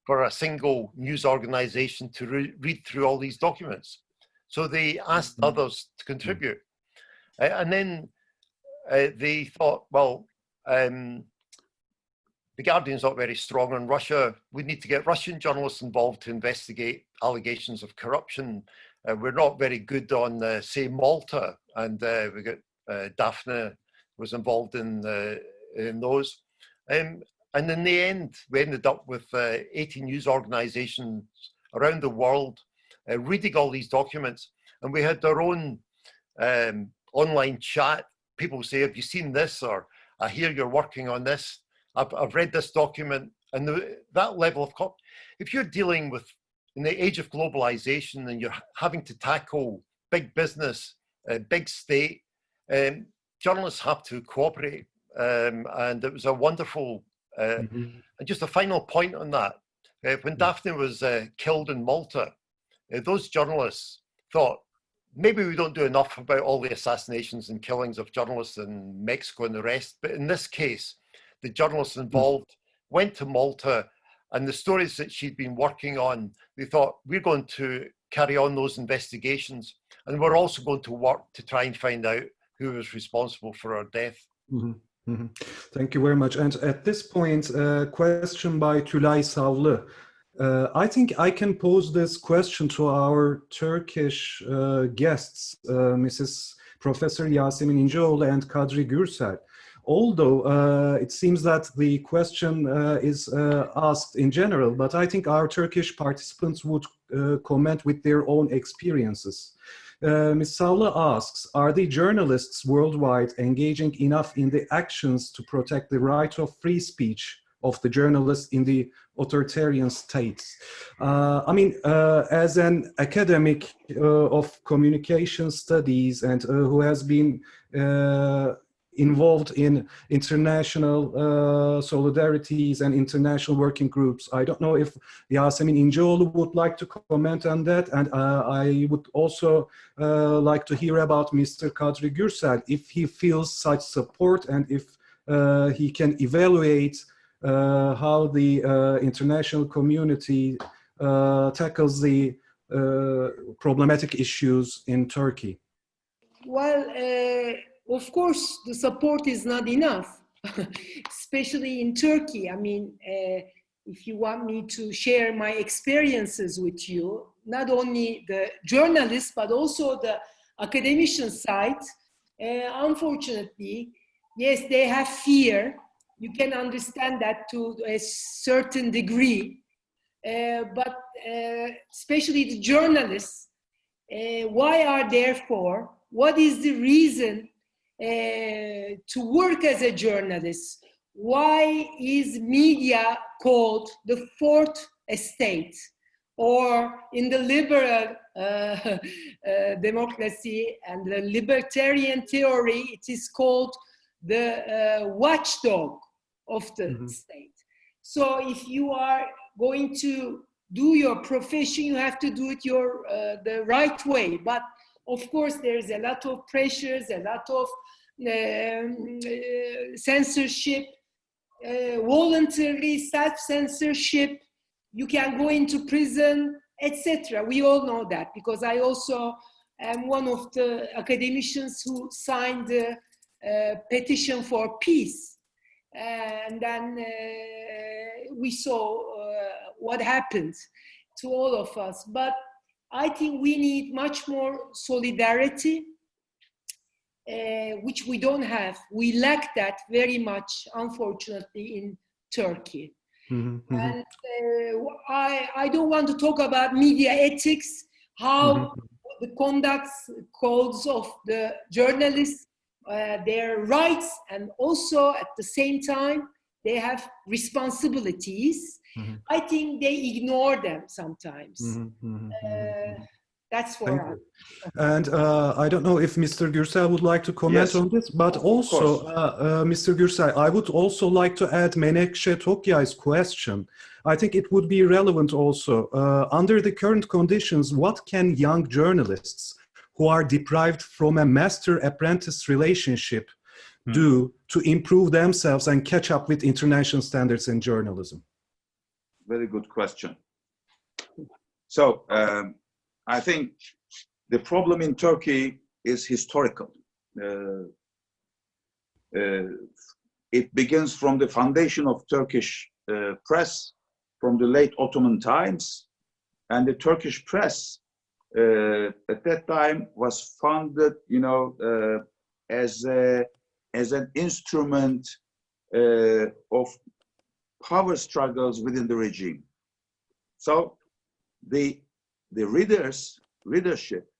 for a single news organization to read through all these documents. So they asked others to contribute. And then they thought, well, the Guardian's not very strong on Russia. We need to get Russian journalists involved to investigate allegations of corruption. We're not very good on, say, Malta, and we got Daphne was involved in those. And in the end, we ended up with 80 news organizations around the world reading all these documents. And we had our own online chat. People say, have you seen this? Or I hear you're working on this. I've read this document. And that level of, if you're dealing with, in the age of globalization, and you're having to tackle big business, big state, journalists have to cooperate. And it was a wonderful, and just a final point on that. When Daphne was killed in Malta, those journalists thought, maybe we don't do enough about all the assassinations and killings of journalists in Mexico and the rest. But in this case, the journalists involved went to Malta, and the stories that she'd been working on, they thought, we're going to carry on those investigations. And we're also going to work to try and find out who was responsible for her death. Thank you very much. And at this point, a question by Tülay Savlı. I think I can pose this question to our Turkish guests, Mrs. Professor Yasemin İnceoğlu and Kadri Gürsel. Although it seems that the question is asked in general, but I think our Turkish participants would comment with their own experiences. Ms. Savlı asks, are the journalists worldwide engaging enough in the actions to protect the right of free speech of the journalists in the authoritarian states? I mean, as an academic of communication studies and who has been involved in international solidarities and international working groups, I don't know if Yasemin İnceoğlu would like to comment on that, and I would also like to hear about Mr. Kadri Gürsel, if he feels such support and if he can evaluate how the international community tackles the problematic issues in Turkey. Well, of course, the support is not enough, especially in Turkey. I mean, if you want me to share my experiences with you, not only the journalists, but also the academician side, unfortunately, yes, they have fear. You can understand that to a certain degree, but especially the journalists, why are there for? What is the reason to work as a journalist? Why is media called the fourth estate? Or in the liberal democracy and the libertarian theory, it is called the watchdog of the state. So if you are going to do your profession, you have to do it the right way. But of course, there's a lot of pressures, a lot of censorship, voluntary self-censorship. You can go into prison, etc. We all know that, because I also am one of the academicians who signed the petition for peace. And then we saw what happened to all of us. But I think we need much more solidarity. which we don't have. We lack that very much, unfortunately, in Turkey. Mm-hmm. And I don't want to talk about media ethics, how the conduct codes of the journalists, their rights, and also at the same time, they have responsibilities. I think they ignore them sometimes. That's for us. And I don't know if Mr. Gürsel would like to comment on this, but also, Mr. Gürsel, I would also like to add Menekşe Tokyay's question. I think it would be relevant also. Under the current conditions, what can young journalists who are deprived from a master-apprentice relationship do to improve themselves and catch up with international standards in journalism? Very good question. So, I think the problem in Turkey is historical. It begins from the foundation of Turkish press from the late Ottoman times, and the Turkish press at that time was founded, you know, as an instrument of power struggles within the regime. So the readership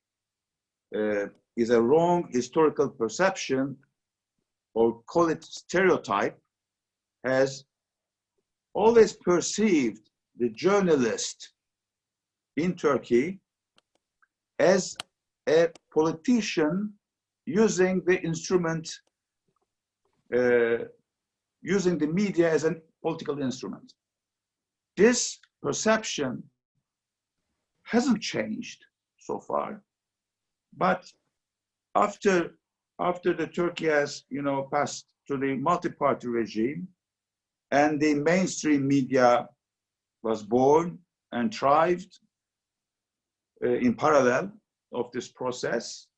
is a wrong historical perception, or call it stereotype, has always perceived the journalist in Turkey as a politician using the instrument, using the media as a political instrument. This perception hasn't changed so far, but after the Turkey has, you know, passed to the multi-party regime, and the mainstream media was born and thrived in parallel of this process,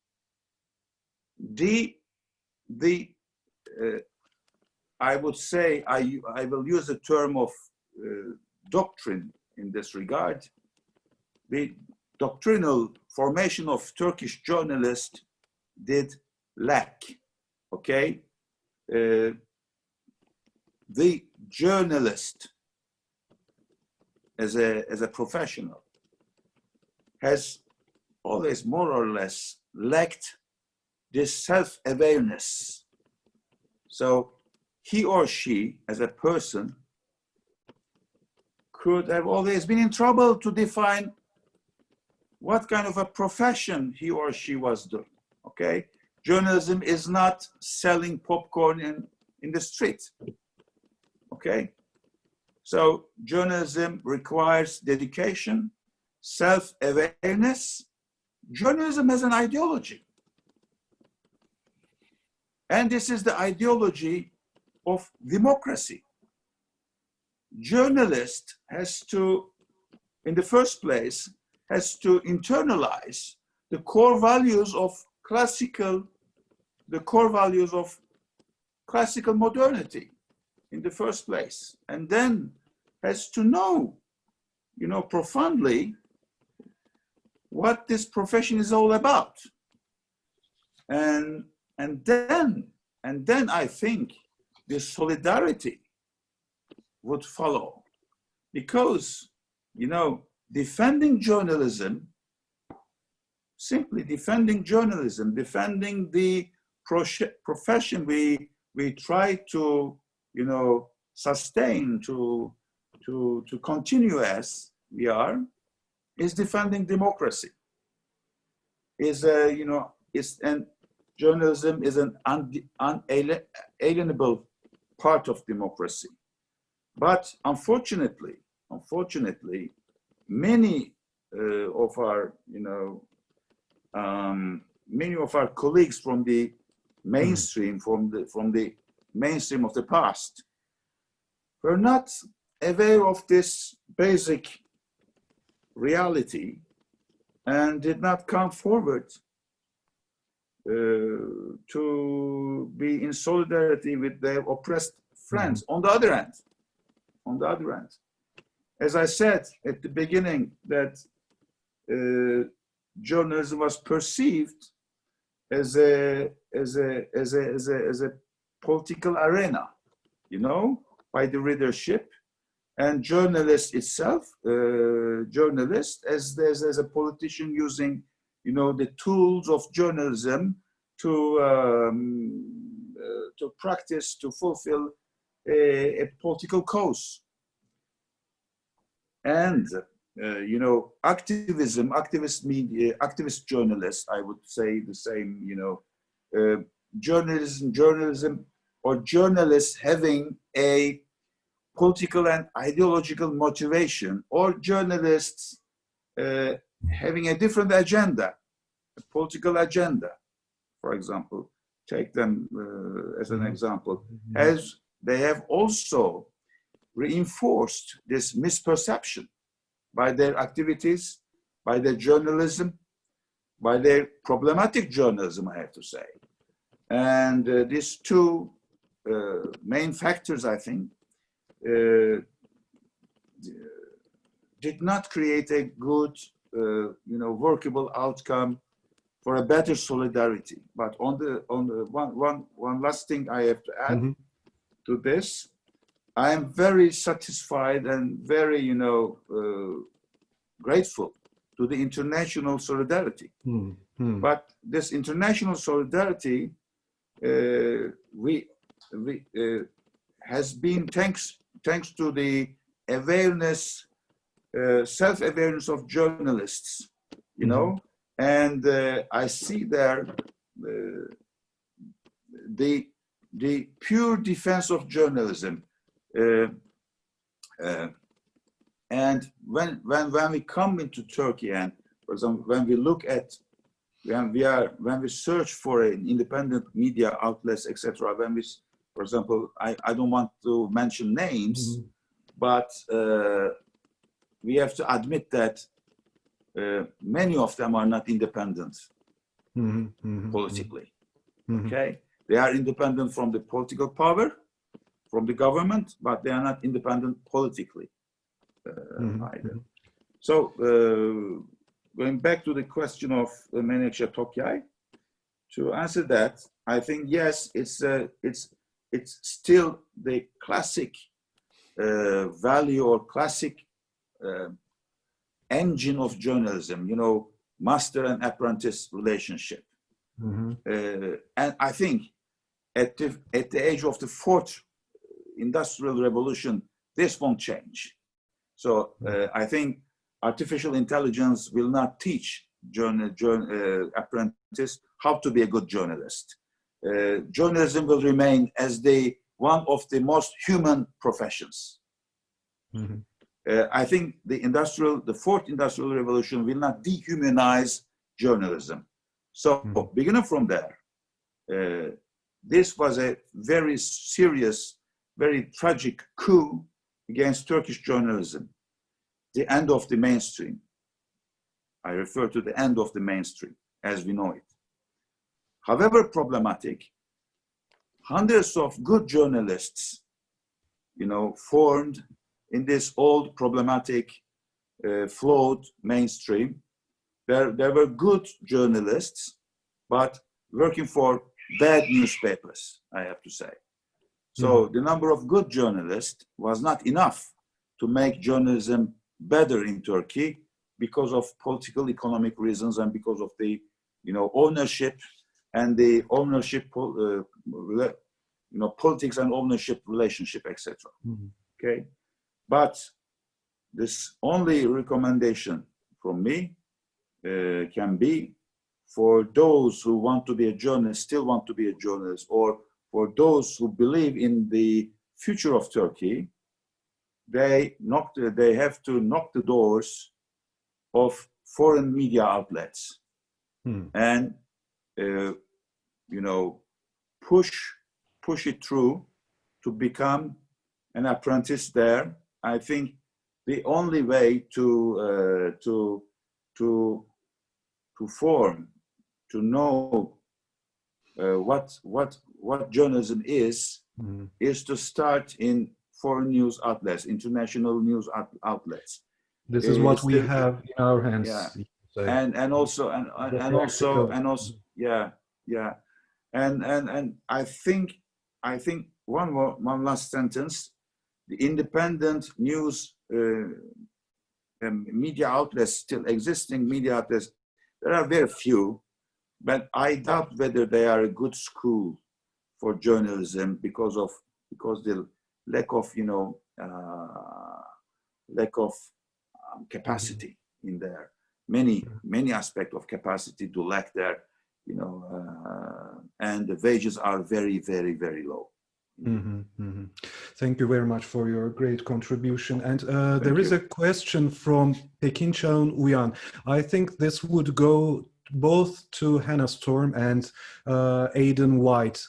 I would say, I will use the term of doctrine in this regard. The doctrinal formation of Turkish journalists did lack, okay? The journalist as a professional has always more or less lacked this self-awareness. So he or she as a person could have always been in trouble to define what kind of a profession he or she was doing, okay? Journalism is not selling popcorn in the street, okay? So journalism requires dedication, self-awareness. Journalism has an ideology. And this is the ideology of democracy. Journalist has to, in the first place, has to internalize the core values of classical modernity in the first place, and then has to know, you know, profoundly what this profession is all about. And then I think the solidarity would follow, because, you know, defending journalism, simply defending journalism, defending the profession we try to, you know, sustain, to continue as we are, is defending democracy. And journalism is an unalienable part of democracy. But unfortunately, many of our, you know, many of our colleagues from the mainstream, from the mainstream of the past, were not aware of this basic reality and did not come forward to be in solidarity with their oppressed friends. On the other hand, as I said at the beginning, that journalism was perceived as a political arena, you know, by the readership, and journalist itself, journalist as a politician using, you know, the tools of journalism to practice, to fulfill a political cause. And you know, activism, activist media, activist journalists, I would say the same, you know, journalism or journalists having a political and ideological motivation, or journalists having a different agenda, a political agenda, for example, take them as an example, as they have also reinforced this misperception by their activities, by their journalism, by their problematic journalism, I have to say. And these two main factors, I think, did not create a good, you know, workable outcome for a better solidarity. But on the one last thing I have to add to this, I am very satisfied and very, you know, grateful to the international solidarity. But this international solidarity, has been thanks to the awareness, self-awareness of journalists, you know, and I see there the pure defense of journalism. And when we come into Turkey, and for example, when we look at, when we search for an independent media outlets, etc., when we, for example, I don't want to mention names, but we have to admit that many of them are not independent politically. Okay, they are independent from the political power, from the government, but they are not independent politically either. So going back to the question of Menekşe Tokyay, to answer that, I think yes, it's still the classic value or classic engine of journalism, you know, master and apprentice relationship. And I think at the age of the fourth industrial revolution, this won't change. So I think artificial intelligence will not teach apprentice how to be a good journalist. Journalism will remain as one of the most human professions. I think the fourth industrial revolution will not dehumanize journalism. So beginning from there, this was a very serious, very tragic coup against Turkish journalism, the end of the mainstream. I refer to the end of the mainstream as we know it. However problematic, hundreds of good journalists, you know, formed in this old problematic, flawed mainstream. There were good journalists, but working for bad newspapers, I have to say. So the number of good journalists was not enough to make journalism better in Turkey because of political, economic reasons and because of the, you know, ownership and the ownership, you know, politics and ownership relationship, etc. Okay, but this only recommendation from me can be for those who want to be a journalist, still want to be a journalist, or for those who believe in the future of Turkey, they have to knock the doors of foreign media outlets and you know, push it through to become an apprentice there. I think the only way to form, to know what journalism is to start in foreign news outlets, international news outlets. This is what we have in our hands. Yeah. And also, yeah, Yeah, and I think one last sentence. The independent news media outlets, still existing media outlets, there are very few, but I doubt whether they are a good school for journalism because the lack of capacity in there. Many aspects of capacity do lack there, and the wages are very, very, very low. Mm-hmm, mm-hmm. Thank you very much for your great contribution. And there is a question from Pekincheon Uyan. I think this would go both to Hannah Storm and Aidan White.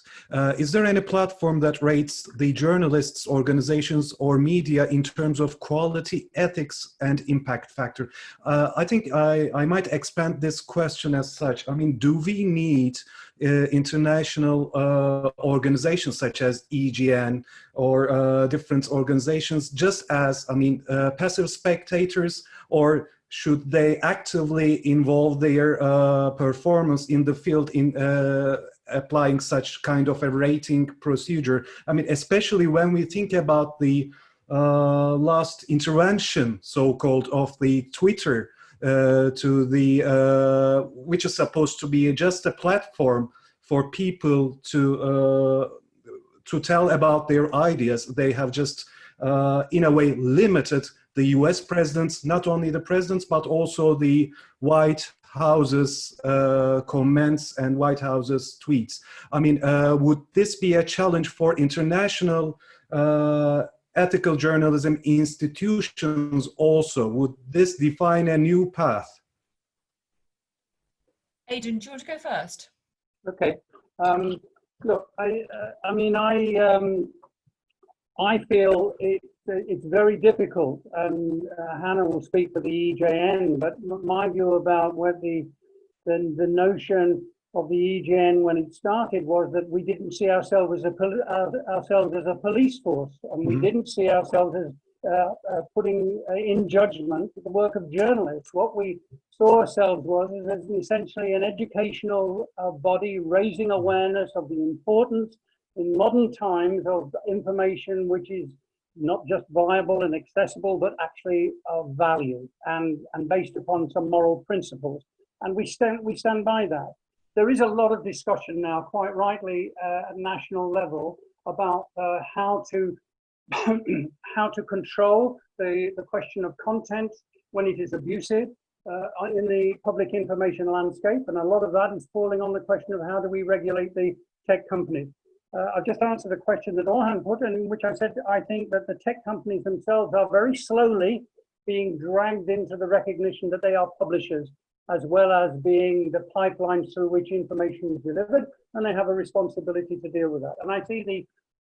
Is there any platform that rates the journalists, organizations, or media in terms of quality, ethics, and impact factor? I think I might expand this question as such. I mean, do we need international organizations such as EGN or different organizations just as, passive spectators, or should they actively involve their performance in the field in applying such kind of a rating procedure? I mean, especially when we think about the last intervention, so-called, of the Twitter to the which is supposed to be just a platform for people to tell about their ideas. They have just in a way limited the US presidents, not only the presidents, but also the White House's comments and White House's tweets. I mean, would this be a challenge for international ethical journalism institutions also? Would this define a new path? Aidan, do you want to go first? Okay. Look, I feel it's very difficult, and Hannah will speak for the EJN, but my view about what the notion of the EJN when it started was that we didn't see ourselves as a police force, and we didn't see ourselves as putting in judgment the work of journalists. What we saw ourselves as essentially an educational body raising awareness of the importance in modern times of information which is not just viable and accessible, but actually of value and based upon some moral principles. And we stand by that. There is a lot of discussion now, quite rightly, at national level about how to control the question of content when it is abusive in the public information landscape. And a lot of that is falling on the question of how do we regulate the tech companies. I've just answered a question that Orhan put, in which I said I think that the tech companies themselves are very slowly being dragged into the recognition that they are publishers, as well as being the pipelines through which information is delivered, and they have a responsibility to deal with that. And I see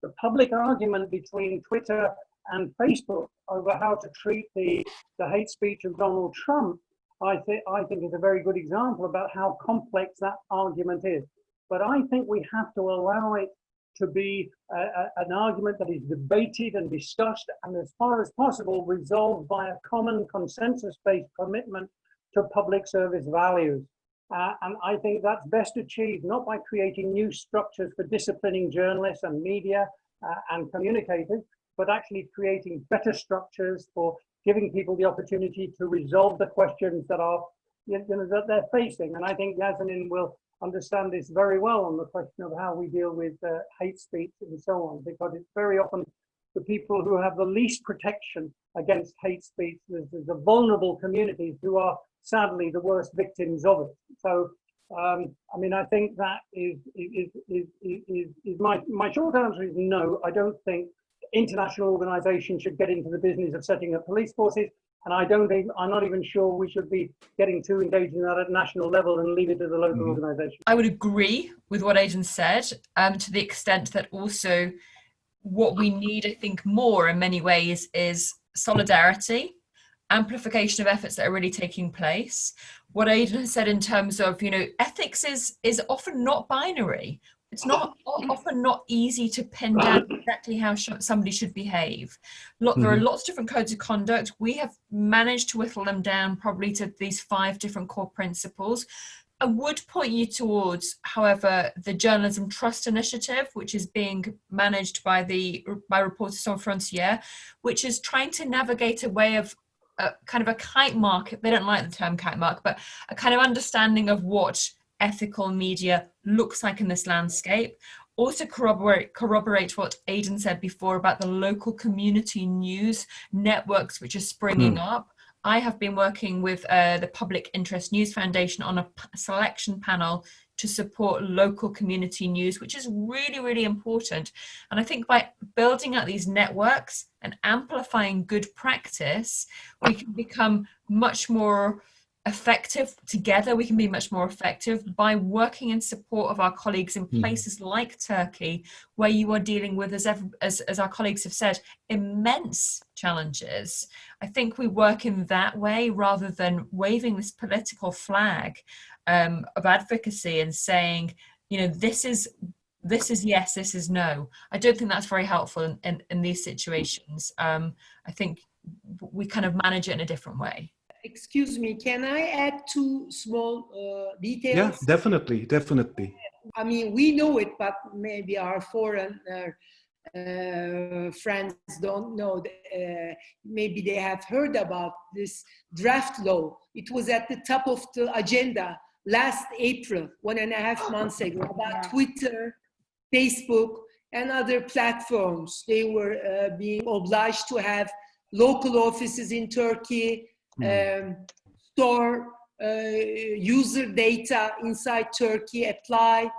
the public argument between Twitter and Facebook over how to treat the hate speech of Donald Trump, I think is a very good example about how complex that argument is. But I think we have to allow it to be an argument that is debated and discussed, and as far as possible resolved by a common consensus-based commitment to public service values. And I think that's best achieved not by creating new structures for disciplining journalists and media and communicators, but actually creating better structures for giving people the opportunity to resolve the questions that are that they're facing. And I think Yasemin will understand this very well on the question of how we deal with hate speech and so on, because it's very often the people who have the least protection against hate speech, the vulnerable communities who are sadly the worst victims of it. So, I think that is my short answer is no. I don't think international organizations should get into the business of setting up police forces. And I'm not even sure we should be getting too engaged in that at national level and leave it to the local organisation. I would agree with what Aidan said, to the extent that also what we need, I think, more in many ways is solidarity, amplification of efforts that are really taking place. What Aidan has said in terms of, ethics is often not binary. It's not often not easy to pin down exactly how somebody should behave. There are lots of different codes of conduct. We have managed to whittle them down probably to these 5 different core principles. I would point you towards, however, the Journalism Trust Initiative, which is being managed by Reporters Sans Frontières, which is trying to navigate a way of kind of a kite mark. They don't like the term kite mark, but a kind of understanding of what ethical media looks like in this landscape. Also corroborate what Aidan said before about the local community news networks which are springing up. I have been working with the Public Interest News Foundation on a selection panel to support local community news, which is really, really important. And I think by building out these networks and amplifying good practice, we can become much more effective together. We can be much more effective by working in support of our colleagues in places like Turkey, where you are dealing with, as our colleagues have said, immense challenges. I think we work in that way rather than waving this political flag of advocacy and saying, you know, this is yes, this is no. I don't think that's very helpful in these situations. I think we kind of manage it in a different way. Excuse me, can I add two small details? Yeah, definitely. I mean, we know it, but maybe our foreign friends don't know. Maybe they have heard about this draft law. It was at the top of the agenda last April, 1.5 months ago, about Twitter, Facebook, and other platforms. They were being obliged to have local offices in Turkey, store user data inside Turkey, apply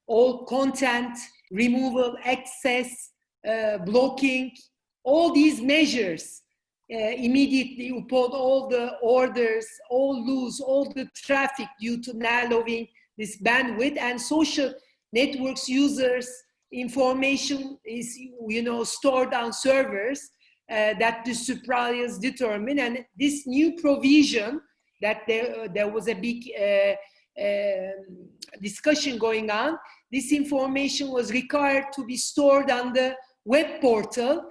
all content, removal, access, blocking, all these measures immediately upon all the orders, all lose all the traffic due to narrowing this bandwidth, and social networks users information is, you know, stored on servers that the suppliers determine. And this new provision that there was a big discussion going on, this information was required to be stored on the web portal,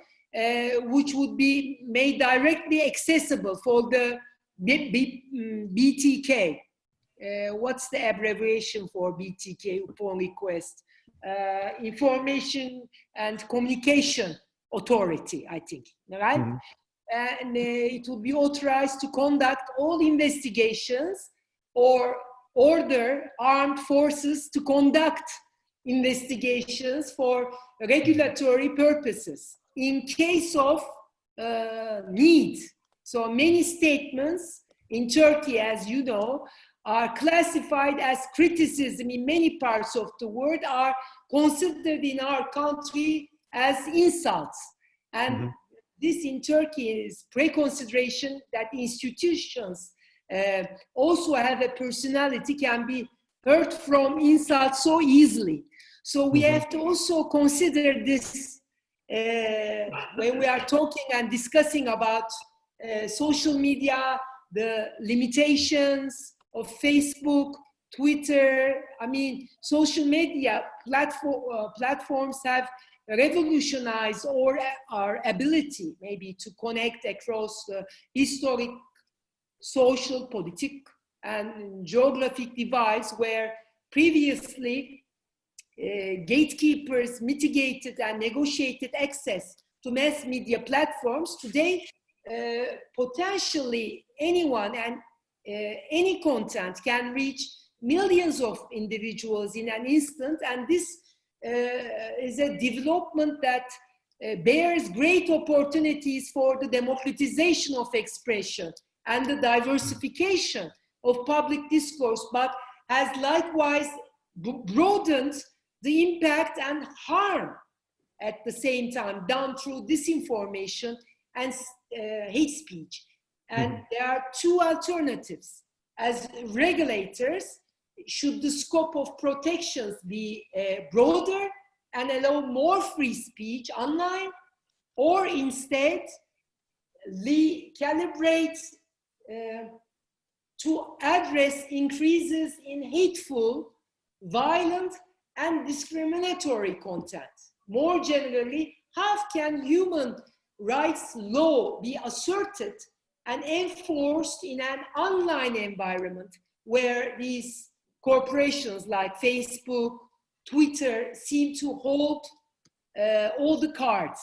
which would be made directly accessible for the BTK. What's the abbreviation for BTK upon request? Information and Communication Authority, I think, right? And it would be authorized to conduct all investigations or order armed forces to conduct investigations for regulatory purposes in case of need. So many statements in Turkey, as you know, are classified as criticism in many parts of the world, are considered in our country as insults. And this in Turkey is pre-consideration that institutions also have a personality, can be hurt from insults so easily. So we have to also consider this when we are talking and discussing about social media, the limitations of Facebook, Twitter. I mean, social media platforms have revolutionized our ability maybe to connect across the historic, social, political, and geographic divides, where previously gatekeepers mitigated and negotiated access to mass media platforms. Today, potentially anyone and any content can reach millions of individuals in an instant, and this is a development that bears great opportunities for the democratization of expression and the diversification of public discourse, but has likewise broadened the impact and harm at the same time done through disinformation and hate speech. And there are two alternatives. As regulators, should the scope of protections be broader and allow more free speech online, or instead calibrate to address increases in hateful, violent, and discriminatory content? More generally, how can human rights law be asserted and enforced in an online environment where these corporations like Facebook, Twitter seem to hold all the cards.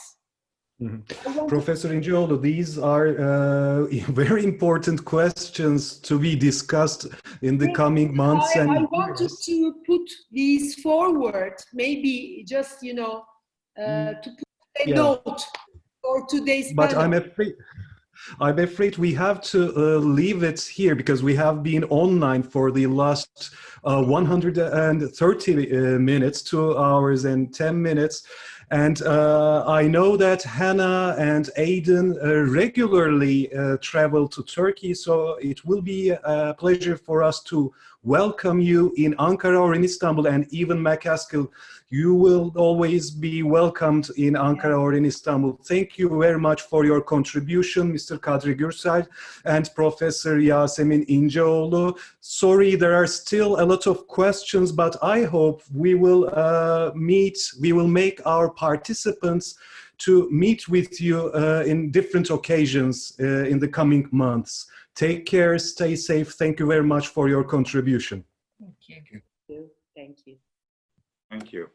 Mm-hmm. Professor İnceoğlu, these are very important questions to be discussed in the coming months and I wanted to put these forward, maybe just, you know, to put a note for today's but panel. I'm afraid we have to leave it here because we have been online for the last 130 minutes, 2 hours and 10 minutes. And I know that Hannah and Aiden regularly travel to Turkey, so it will be a pleasure for us to welcome you in Ankara or in Istanbul, and even Makaskil, you will always be welcomed in Ankara or in Istanbul. Thank you very much for your contribution, Mr. Kadri Gürsel and Professor Yasemin İnceoğlu. Sorry, there are still a lot of questions, but I hope we will make our participants to meet with you in different occasions in the coming months. Take care, stay safe. Thank you very much for your contribution. Thank you. Thank you. Thank you.